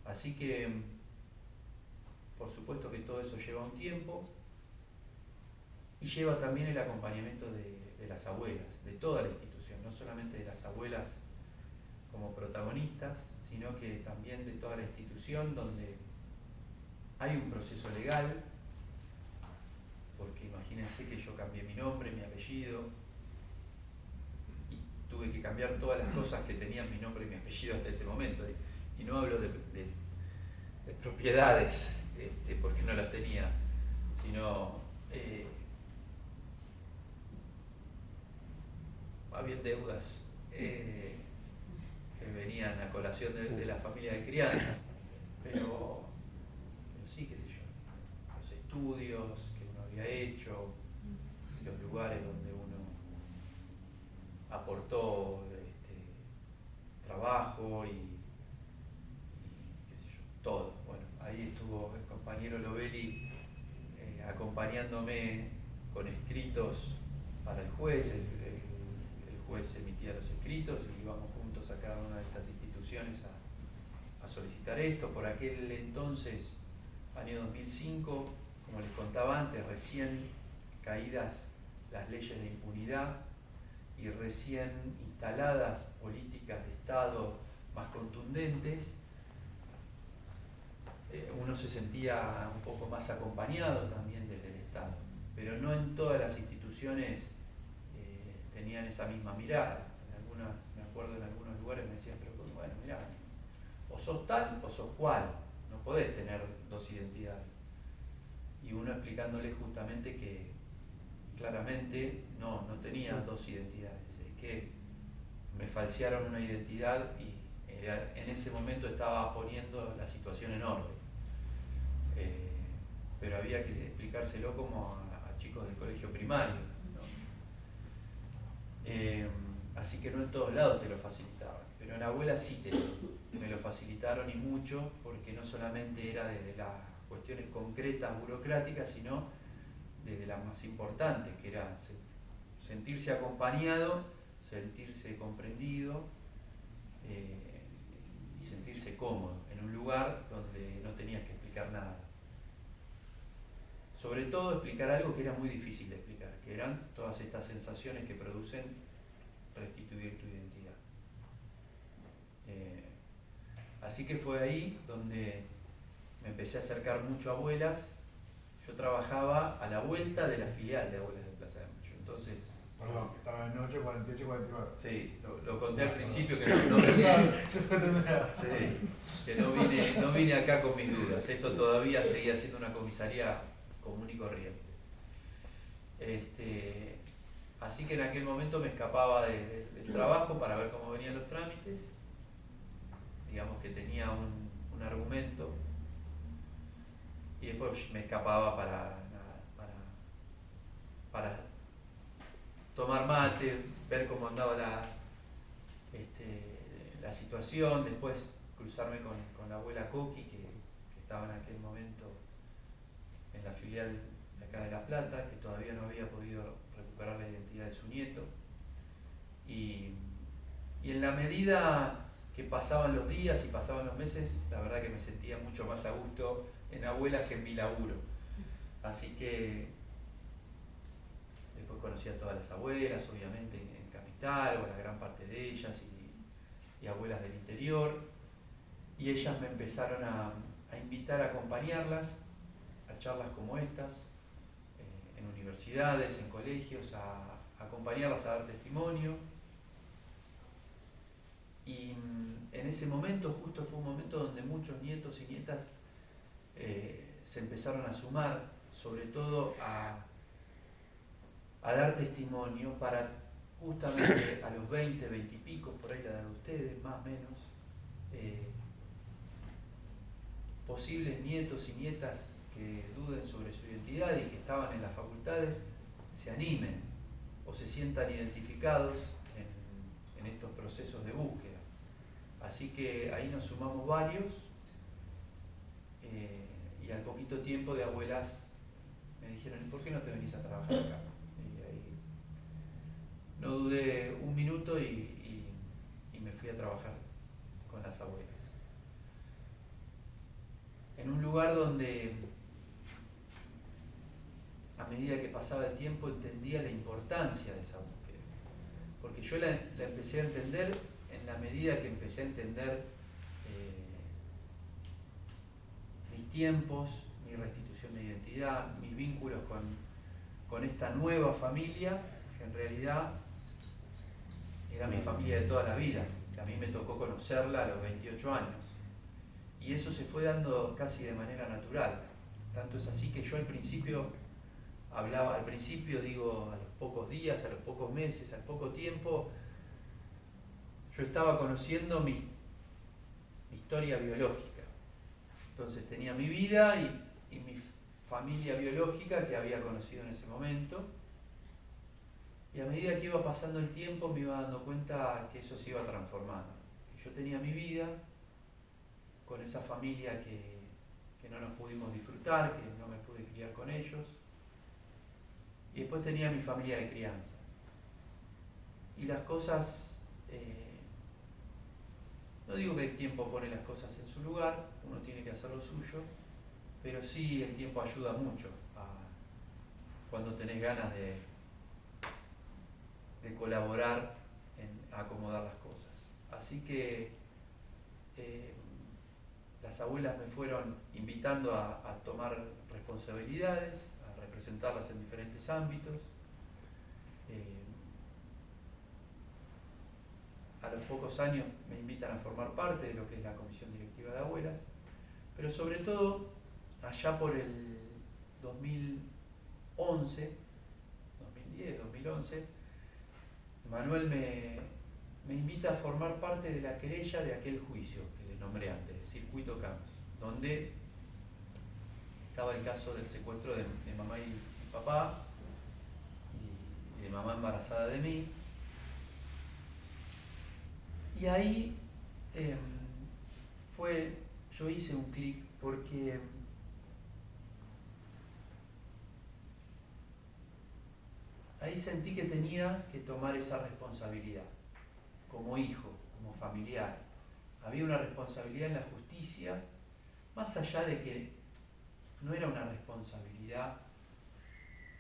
Así que, por supuesto que todo eso lleva un tiempo, y lleva también el acompañamiento de las abuelas, de toda la institución, no solamente de las abuelas como protagonistas, sino que también de toda la institución, donde hay un proceso legal, porque imagínense que yo cambié mi nombre, mi apellido, y tuve que cambiar todas las cosas que tenían mi nombre y mi apellido hasta ese momento, y no hablo de propiedades, porque no las tenía, sino había deudas que venían a colación de la familia de crianza, pero sí, qué sé yo, los estudios que uno había hecho, los lugares donde uno aportó trabajo y qué sé yo, todo. Bueno, ahí estuvo el compañero Lovelli acompañándome con escritos para el juez. El juez emitía los escritos y íbamos juntos a cada una de estas instituciones a solicitar esto. Por aquel entonces, año 2005, como les contaba antes, recién caídas las leyes de impunidad y recién instaladas políticas de Estado más contundentes, uno se sentía un poco más acompañado también desde el Estado, pero no en todas las instituciones tenían esa misma mirada. Me acuerdo en algunos lugares me decían, pero bueno, mirá, o sos tal o sos cual, no podés tener dos identidades. Y uno explicándole justamente que claramente no tenía dos identidades, es que me falsearon una identidad y en ese momento estaba poniendo la situación en orden. Pero había que explicárselo como a chicos del colegio primario, ¿no? Así que no en todos lados te lo facilitaban, pero en la abuela sí me lo facilitaron, y mucho, porque no solamente era desde las cuestiones concretas, burocráticas, sino desde las más importantes, que era sentirse acompañado, sentirse comprendido y sentirse cómodo en un lugar donde no tenías que explicar nada. Sobre todo explicar algo que era muy difícil de explicar, que eran todas estas sensaciones que producen restituir tu identidad. Así que fue ahí donde me empecé a acercar mucho a abuelas. Yo trabajaba a la vuelta de la filial de Abuelas de Plaza de Mayo. Entonces, perdón, que estaba en 8, 48, 49. Sí, lo conté al principio, que no vine, sí, que no vine acá con mis dudas. Esto todavía seguía siendo una comisaría común y corriente. Así que en aquel momento me escapaba del trabajo para ver cómo venían los trámites. Digamos que tenía un argumento, y después me escapaba para tomar mate, ver cómo andaba la situación, después cruzarme con la abuela Coqui, que estaba en aquel momento en la filial de acá de La Plata, que todavía no había podido recuperar la identidad de su nieto. Y en la medida que pasaban los días y pasaban los meses, la verdad que me sentía mucho más a gusto en abuelas que en mi laburo. Así que después conocí a todas las abuelas, obviamente en Capital, o la gran parte de ellas, y abuelas del interior, y ellas me empezaron a invitar a acompañarlas a charlas como estas, en universidades, en colegios, a acompañarlas a dar testimonio. Y en ese momento, justo fue un momento donde muchos nietos y nietas se empezaron a sumar, sobre todo a dar testimonio para justamente a los 20, 20 y pico, por ahí la edad de ustedes, más o menos, posibles nietos y nietas que duden sobre su identidad y que estaban en las facultades, se animen o se sientan identificados en estos procesos de búsqueda. Así que ahí nos sumamos varios y al poquito tiempo de abuelas me dijeron, ¿por qué no te venís a trabajar acá? Y ahí no dudé un minuto y me fui a trabajar con las abuelas. En un lugar donde a medida que pasaba el tiempo entendía la importancia de esa búsqueda. Porque yo la empecé a entender en la medida que empecé a entender mis tiempos, mi restitución de identidad, mis vínculos con esta nueva familia, que en realidad era mi familia de toda la vida, que a mí me tocó conocerla a los 28 años. Y eso se fue dando casi de manera natural. Tanto es así que yo al principio digo, a los pocos días, a los pocos meses, al poco tiempo, yo estaba conociendo mi historia biológica. Entonces tenía mi vida y mi familia biológica que había conocido en ese momento. Y a medida que iba pasando el tiempo me iba dando cuenta que eso se iba transformando. Que yo tenía mi vida con esa familia que no nos pudimos disfrutar, que no me pude criar con ellos. Y después tenía mi familia de crianza. Y las cosas, no digo que el tiempo pone las cosas en su lugar, uno tiene que hacer lo suyo, pero sí el tiempo ayuda mucho cuando tenés ganas de colaborar en acomodar las cosas. Así que las abuelas me fueron invitando a tomar responsabilidades, a representarlas en diferentes ámbitos. A los pocos años me invitan a formar parte de lo que es la comisión directiva de abuelas, pero sobre todo allá por el 2011, 2010, 2011, Manuel me invita a formar parte de la querella de aquel juicio que les nombré antes, el circuito Camps, donde estaba el caso del secuestro de mamá y papá, y de mamá embarazada de mí. Y ahí yo hice un clic porque ahí sentí que tenía que tomar esa responsabilidad, como hijo, como familiar. Había una responsabilidad en la justicia, más allá de que no era una responsabilidad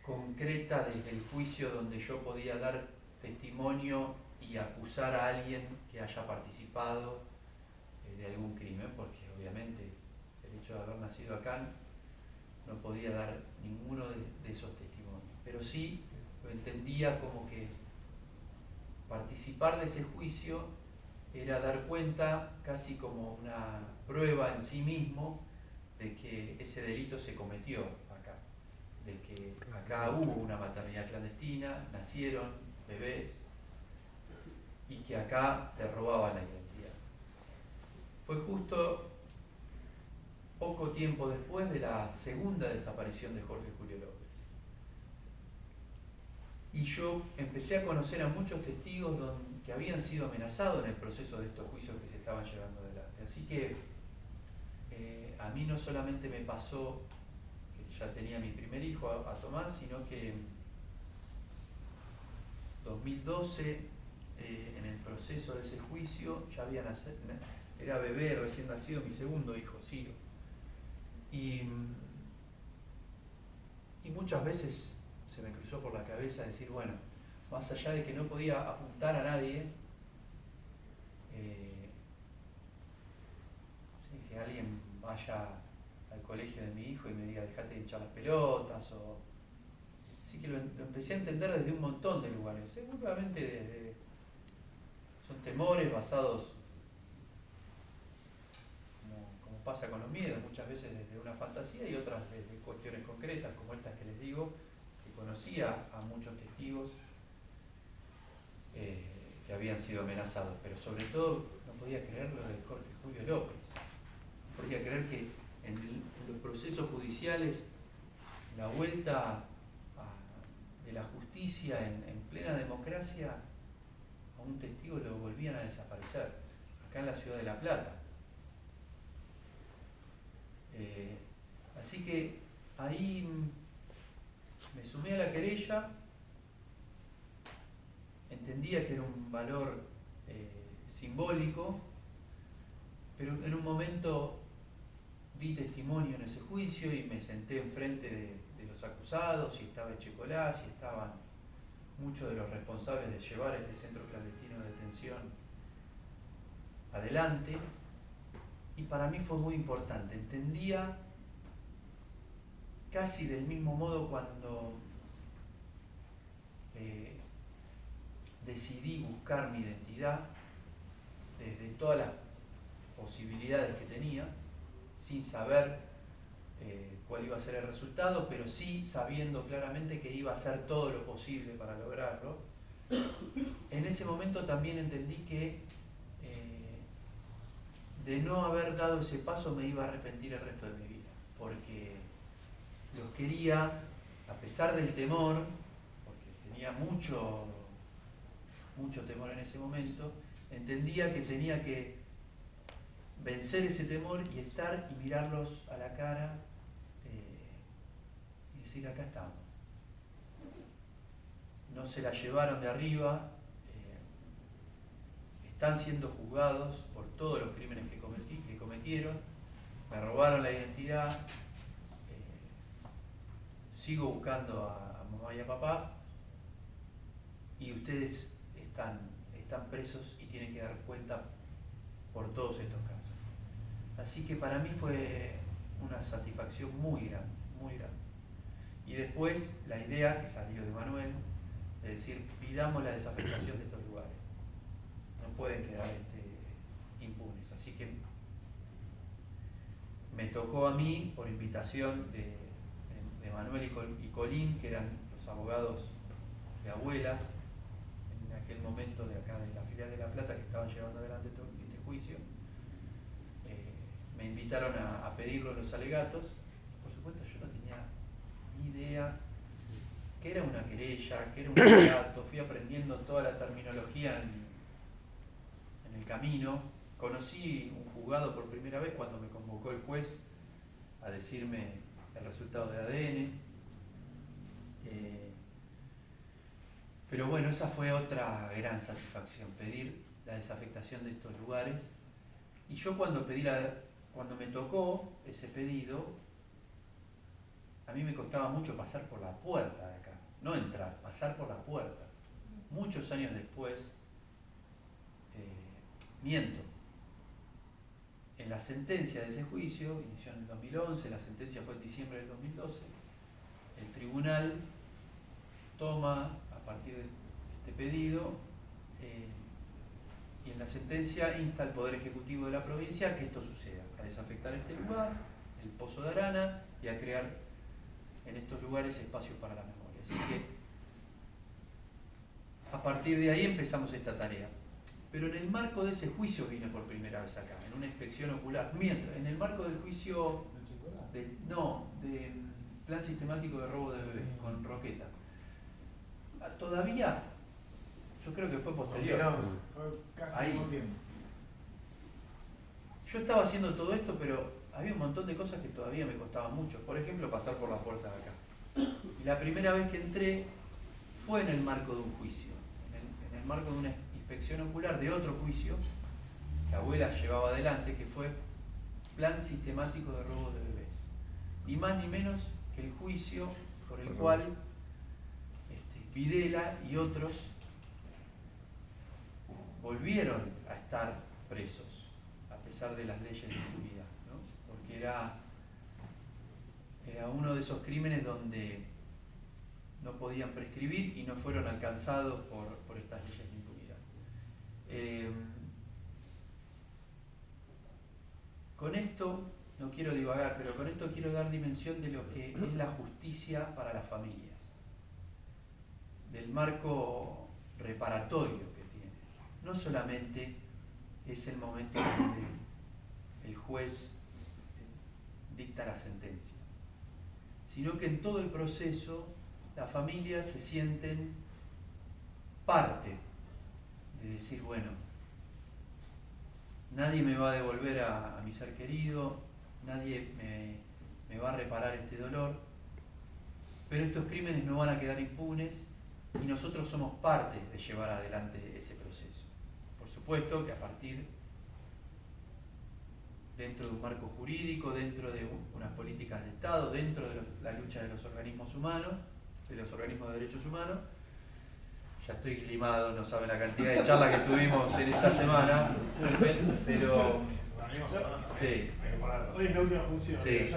concreta desde el juicio donde yo podía dar testimonio y acusar a alguien que haya participado de algún crimen, porque obviamente el hecho de haber nacido acá no podía dar ninguno de esos testimonios. Pero sí lo entendía como que participar de ese juicio era dar cuenta, casi como una prueba en sí mismo, de que ese delito se cometió acá, de que acá hubo una maternidad clandestina, nacieron bebés y que acá te robaban la identidad. Fue justo poco tiempo después de la segunda desaparición de Jorge Julio López. Y yo empecé a conocer a muchos testigos que habían sido amenazados en el proceso de estos juicios que se estaban llevando adelante. Así que a mí no solamente me pasó que ya tenía mi primer hijo, a Tomás, sino que en 2012, en el proceso de ese juicio, ya era bebé, recién nacido, mi segundo hijo, Ciro. Y muchas veces se me cruzó por la cabeza decir, bueno, más allá de que no podía apuntar a nadie, que alguien vaya al colegio de mi hijo y me diga, dejate de hinchar las pelotas, o Así que lo empecé a entender desde un montón de lugares, seguramente son temores basados, como pasa con los miedos, muchas veces desde una fantasía y otras desde cuestiones concretas, como estas que les digo, que conocía a muchos testigos que habían sido amenazados, pero sobre todo no podía creer lo de Jorge Julio López. No podía creer que en los procesos judiciales, la vuelta de la justicia en plena democracia, a un testigo lo volvían a desaparecer, acá en la ciudad de La Plata. Así que ahí me sumé a la querella, entendía que era un valor simbólico, pero en un momento di testimonio en ese juicio y me senté enfrente de los acusados, y estaba Echecolás, y estaban muchos de los responsables de llevar este centro clandestino de detención adelante, y para mí fue muy importante. Entendía casi del mismo modo cuando decidí buscar mi identidad desde todas las posibilidades que tenía, sin saber cuál iba a ser el resultado, pero sí sabiendo claramente que iba a hacer todo lo posible para lograrlo. En ese momento también entendí que de no haber dado ese paso me iba a arrepentir el resto de mi vida, porque los quería, a pesar del temor, porque tenía mucho temor en ese momento, entendía que tenía que vencer ese temor y estar y mirarlos a la cara y decir: acá estamos. No se la llevaron de arriba, están siendo juzgados por todos los crímenes que cometieron, me robaron la identidad, sigo buscando a mamá y a papá, y ustedes están presos y tienen que dar cuenta por todos estos casos. Así que para mí fue una satisfacción muy grande, muy grande. Y después la idea que salió de Manuel, de decir: pidamos la desafectación de estos lugares, no pueden quedar impunes. Así que me tocó a mí, por invitación de Manuel y Colín, que eran los abogados de Abuelas, en aquel momento de acá de la filial de La Plata, que estaban llevando adelante este juicio. Me invitaron a pedirlo en los alegatos. Por supuesto, yo no tenía ni idea qué era una querella, qué era un alegato. Fui aprendiendo toda la terminología en el camino. Conocí un juzgado por primera vez cuando me convocó el juez a decirme el resultado de ADN. Pero bueno, esa fue otra gran satisfacción, pedir la desafectación de estos lugares. Y yo cuando me tocó ese pedido, a mí me costaba mucho pasar por la puerta de acá, no entrar, pasar por la puerta. Muchos años después, miento, en la sentencia de ese juicio, inició en el 2011, la sentencia fue en diciembre del 2012, el tribunal toma a partir de este pedido y en la sentencia insta al Poder Ejecutivo de la provincia a que esto suceda, a desafectar este lugar, el Pozo de Arana, y a crear en estos lugares espacios para la memoria. Así que a partir de ahí empezamos esta tarea. Pero en el marco de ese juicio vine por primera vez acá, en una inspección ocular. Mientras, en el marco del juicio de plan sistemático de robo de bebés con Roqueta. Todavía, yo creo que fue posterior. Fue casi ahí. al mismo tiempo. Yo estaba haciendo todo esto, pero había un montón de cosas que todavía me costaban mucho. Por ejemplo, pasar por la puerta de acá. Y la primera vez que entré fue en el marco de un juicio, en el marco de una inspección ocular de otro juicio que Abuelas llevaba adelante, que fue plan sistemático de robo de bebés. Ni más ni menos que el juicio por el cual Videla y otros volvieron a estar presos, a pesar de las leyes de impunidad, ¿no? Porque era uno de esos crímenes donde no podían prescribir y no fueron alcanzados por estas leyes de impunidad. Con esto, no quiero divagar, pero con esto quiero dar dimensión de lo que es la justicia para las familias, del marco reparatorio que tiene. No solamente es el momento donde el juez dicta la sentencia, sino que en todo el proceso las familias se sienten parte de decir, bueno, nadie me va a devolver a mi ser querido, nadie me va a reparar este dolor, pero estos crímenes no van a quedar impunes y nosotros somos parte de llevar adelante ese proceso. Por supuesto que a partir, dentro de un marco jurídico, dentro de unas políticas de Estado, dentro de la lucha de los organismos humanos, de los organismos de derechos humanos. Ya estoy climado, no saben la cantidad de charlas que tuvimos en esta semana, pero sí. Hoy es la última función. Sí.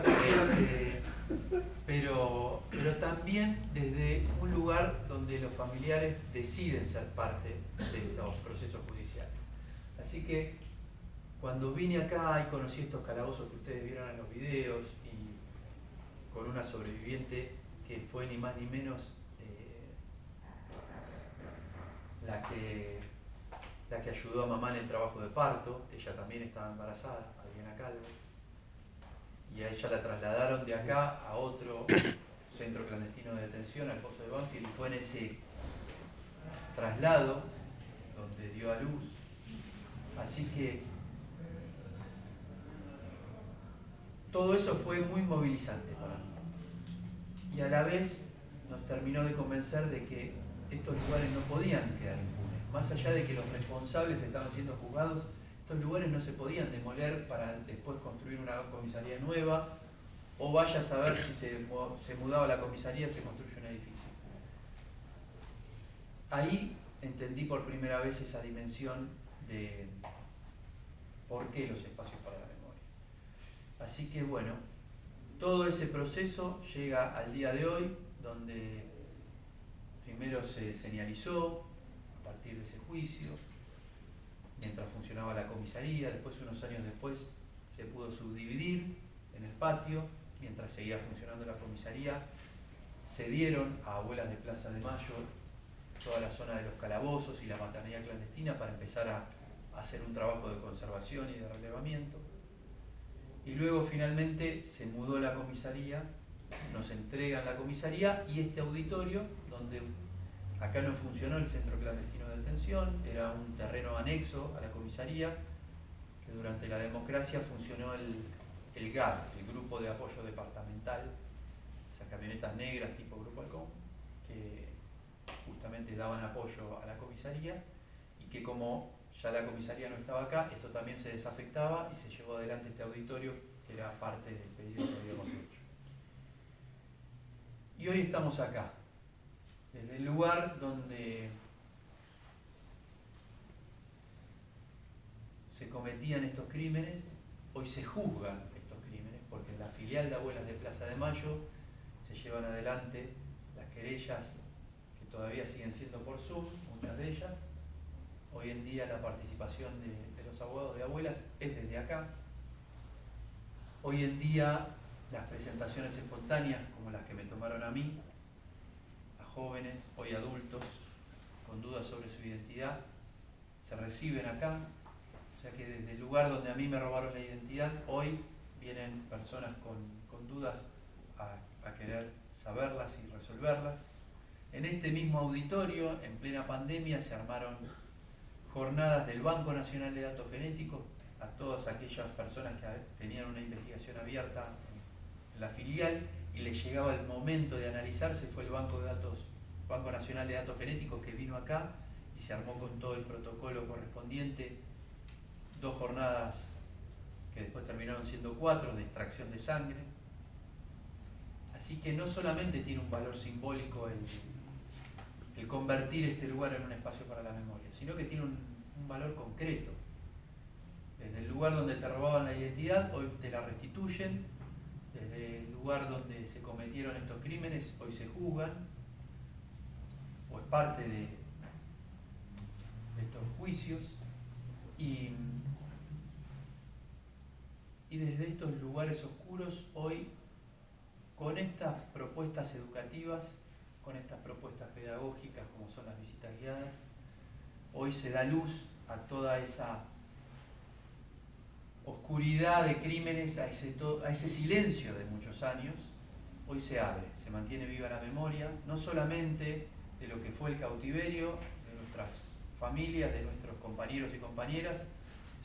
Pero también desde un lugar donde los familiares deciden ser parte de estos procesos judiciales. Así que cuando vine acá y conocí estos calabozos que ustedes vieron en los videos y con una sobreviviente que fue ni más ni menos la que ayudó a mamá en el trabajo de parto, ella también estaba embarazada, Adriana Calvo, y a ella la trasladaron de acá a otro centro clandestino de detención, al Pozo de Banfield, y fue en ese traslado donde dio a luz. Así que todo eso fue muy movilizante para mí. Y a la vez nos terminó de convencer de que estos lugares no podían quedar impunes. Más allá de que los responsables estaban siendo juzgados, estos lugares no se podían demoler para después construir una comisaría nueva, o vaya a saber si se mudaba la comisaría, se construye un edificio. Ahí entendí por primera vez esa dimensión de por qué los espacios para la memoria. Así que bueno, todo ese proceso llega al día de hoy, donde primero se señalizó a partir de ese juicio, mientras funcionaba la comisaría, después unos años después se pudo subdividir en el patio, mientras seguía funcionando la comisaría, se dieron a Abuelas de Plaza de Mayo toda la zona de los calabozos y la maternidad clandestina para empezar a hacer un trabajo de conservación y de relevamiento. Y luego finalmente se mudó la comisaría, nos entregan la comisaría y este auditorio, donde acá no funcionó el centro clandestino de detención, era un terreno anexo a la comisaría, que durante la democracia funcionó el GAD, el Grupo de Apoyo Departamental, esas camionetas negras tipo Grupo Halcón, que justamente daban apoyo a la comisaría y que como ya la comisaría no estaba acá, esto también se desafectaba y se llevó adelante este auditorio que era parte del pedido que habíamos hecho. Y hoy estamos acá, desde el lugar donde se cometían estos crímenes, hoy se juzgan estos crímenes, porque en la filial de Abuelas de Plaza de Mayo se llevan adelante las querellas que todavía siguen siendo por Zoom, muchas de ellas. Hoy en día la participación de los abogados de Abuelas es desde acá. Hoy en día las presentaciones espontáneas, como las que me tomaron a mí, a jóvenes, hoy adultos, con dudas sobre su identidad, se reciben acá. O sea que desde el lugar donde a mí me robaron la identidad, hoy vienen personas con dudas a querer saberlas y resolverlas. En este mismo auditorio, en plena pandemia, se armaron jornadas del Banco Nacional de Datos Genéticos a todas aquellas personas que tenían una investigación abierta en la filial y les llegaba el momento de analizarse. Fue el Banco Nacional de Datos Genéticos que vino acá y se armó con todo el protocolo correspondiente 2 jornadas que después terminaron siendo 4 de extracción de sangre. Así que no solamente tiene un valor simbólico el convertir este lugar en un espacio para la memoria, sino que tiene un valor concreto. Desde el lugar donde te robaban la identidad, hoy te la restituyen. Desde el lugar donde se cometieron estos crímenes, hoy se juzgan. o es parte de estos juicios, y desde estos lugares oscuros hoy, con estas propuestas educativas, con estas propuestas pedagógicas como son las visitas guiadas, hoy se da luz a toda esa oscuridad de crímenes, a ese silencio de muchos años. Hoy se abre, se mantiene viva la memoria, no solamente de lo que fue el cautiverio, de nuestras familias, de nuestros compañeros y compañeras,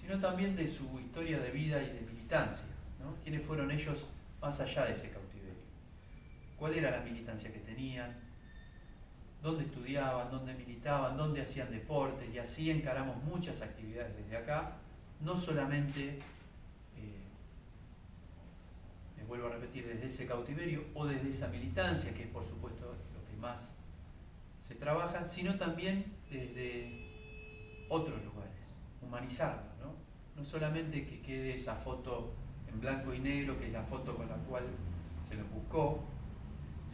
sino también de su historia de vida y de militancia, ¿no? ¿Quiénes fueron ellos más allá de ese cautiverio? ¿Cuál era la militancia que tenían? ¿Dónde estudiaban? ¿Dónde militaban? ¿Dónde hacían deportes? Y así encaramos muchas actividades desde acá, no solamente, les vuelvo a repetir, desde ese cautiverio o desde esa militancia, que es por supuesto lo que más se trabaja, sino también desde otros lugares, humanizarlo, ¿no? No solamente que quede esa foto en blanco y negro, que es la foto con la cual se los buscó,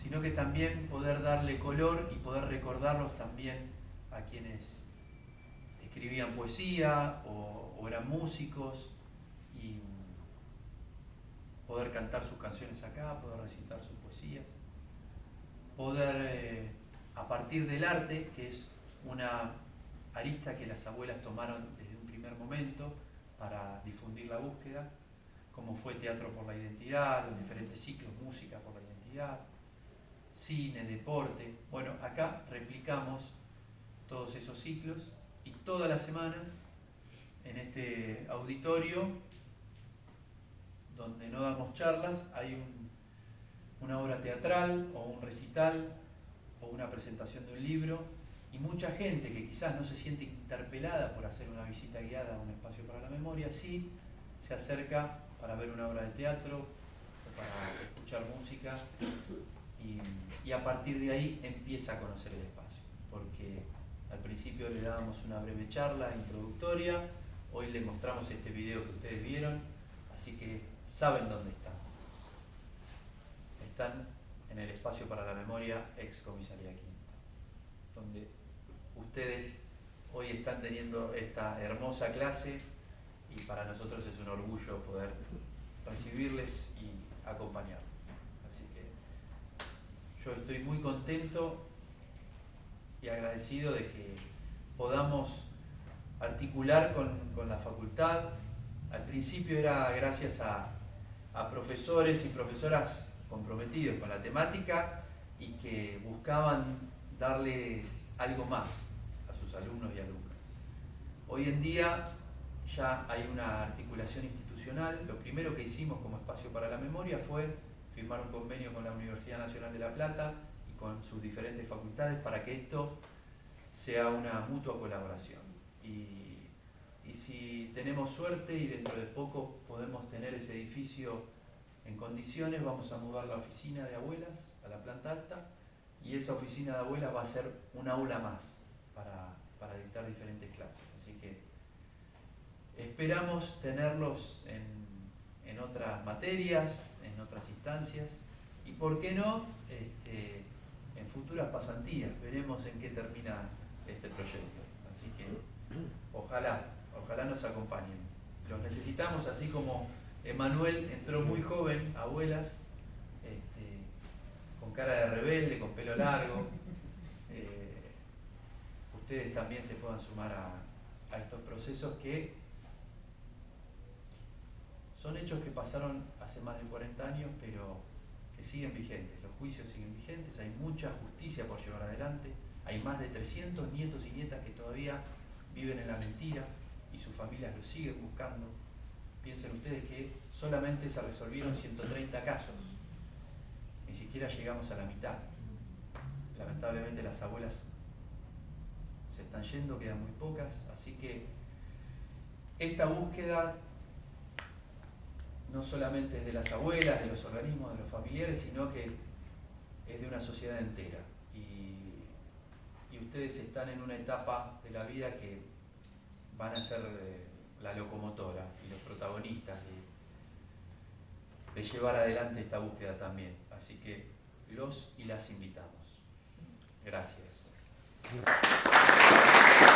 sino que también poder darle color y poder recordarlos también a quienes escribían poesía o eran músicos, y poder cantar sus canciones acá, poder recitar sus poesías, poder, a partir del arte, que es una arista que las abuelas tomaron desde un primer momento para difundir la búsqueda, como fue Teatro por la Identidad, los diferentes ciclos, Música por la Identidad, cine, deporte. Bueno, acá replicamos todos esos ciclos, y todas las semanas en este auditorio, donde no damos charlas, hay una obra teatral o un recital o una presentación de un libro, y mucha gente que quizás no se siente interpelada por hacer una visita guiada a un espacio para la memoria, sí se acerca para ver una obra de teatro o para escuchar música, y a partir de ahí empieza a conocer el espacio, porque al principio le dábamos una breve charla introductoria, hoy le mostramos este video que ustedes vieron, así que saben dónde están. Están en el espacio para la memoria ex Comisaría Quinta, donde ustedes hoy están teniendo esta hermosa clase, y para nosotros es un orgullo poder recibirles y acompañarlos. Así que yo estoy muy contento y agradecido de que podamos articular con la facultad. Al principio era gracias a profesores y profesoras comprometidos con la temática y que buscaban darles algo más a sus alumnos y alumnas. Hoy en día ya hay una articulación institucional. Lo primero que hicimos como espacio para la memoria fue firmar un convenio con la Universidad Nacional de La Plata y con sus diferentes facultades para que esto sea una mutua colaboración. Y si tenemos suerte y dentro de poco podemos tener ese edificio en condiciones, vamos a mudar la oficina de abuelas a la planta alta, y esa oficina de abuelas va a ser un aula más para dictar diferentes clases. Así que esperamos tenerlos en otras materias, en otras instancias, y por qué no, en futuras pasantías. Veremos en qué termina este proyecto. Así que ojalá nos acompañen. Los necesitamos, así como Emanuel entró muy joven a abuelas, con cara de rebelde, con pelo largo. Ustedes también se puedan sumar a estos procesos que son hechos que pasaron hace más de 40 años, pero que siguen vigentes. Los juicios siguen vigentes, hay mucha justicia por llevar adelante, hay más de 300 nietos y nietas que todavía viven en la mentira y sus familias los siguen buscando. Piensen ustedes que solamente se resolvieron 130 casos, ni siquiera llegamos a la mitad. Lamentablemente las abuelas se están yendo, quedan muy pocas, así que esta búsqueda no solamente es de las abuelas, de los organismos, de los familiares, sino que es de una sociedad entera. Y ustedes están en una etapa de la vida que van a ser la locomotora y los protagonistas de llevar adelante esta búsqueda también. Así que los y las invitamos. Gracias. Gracias.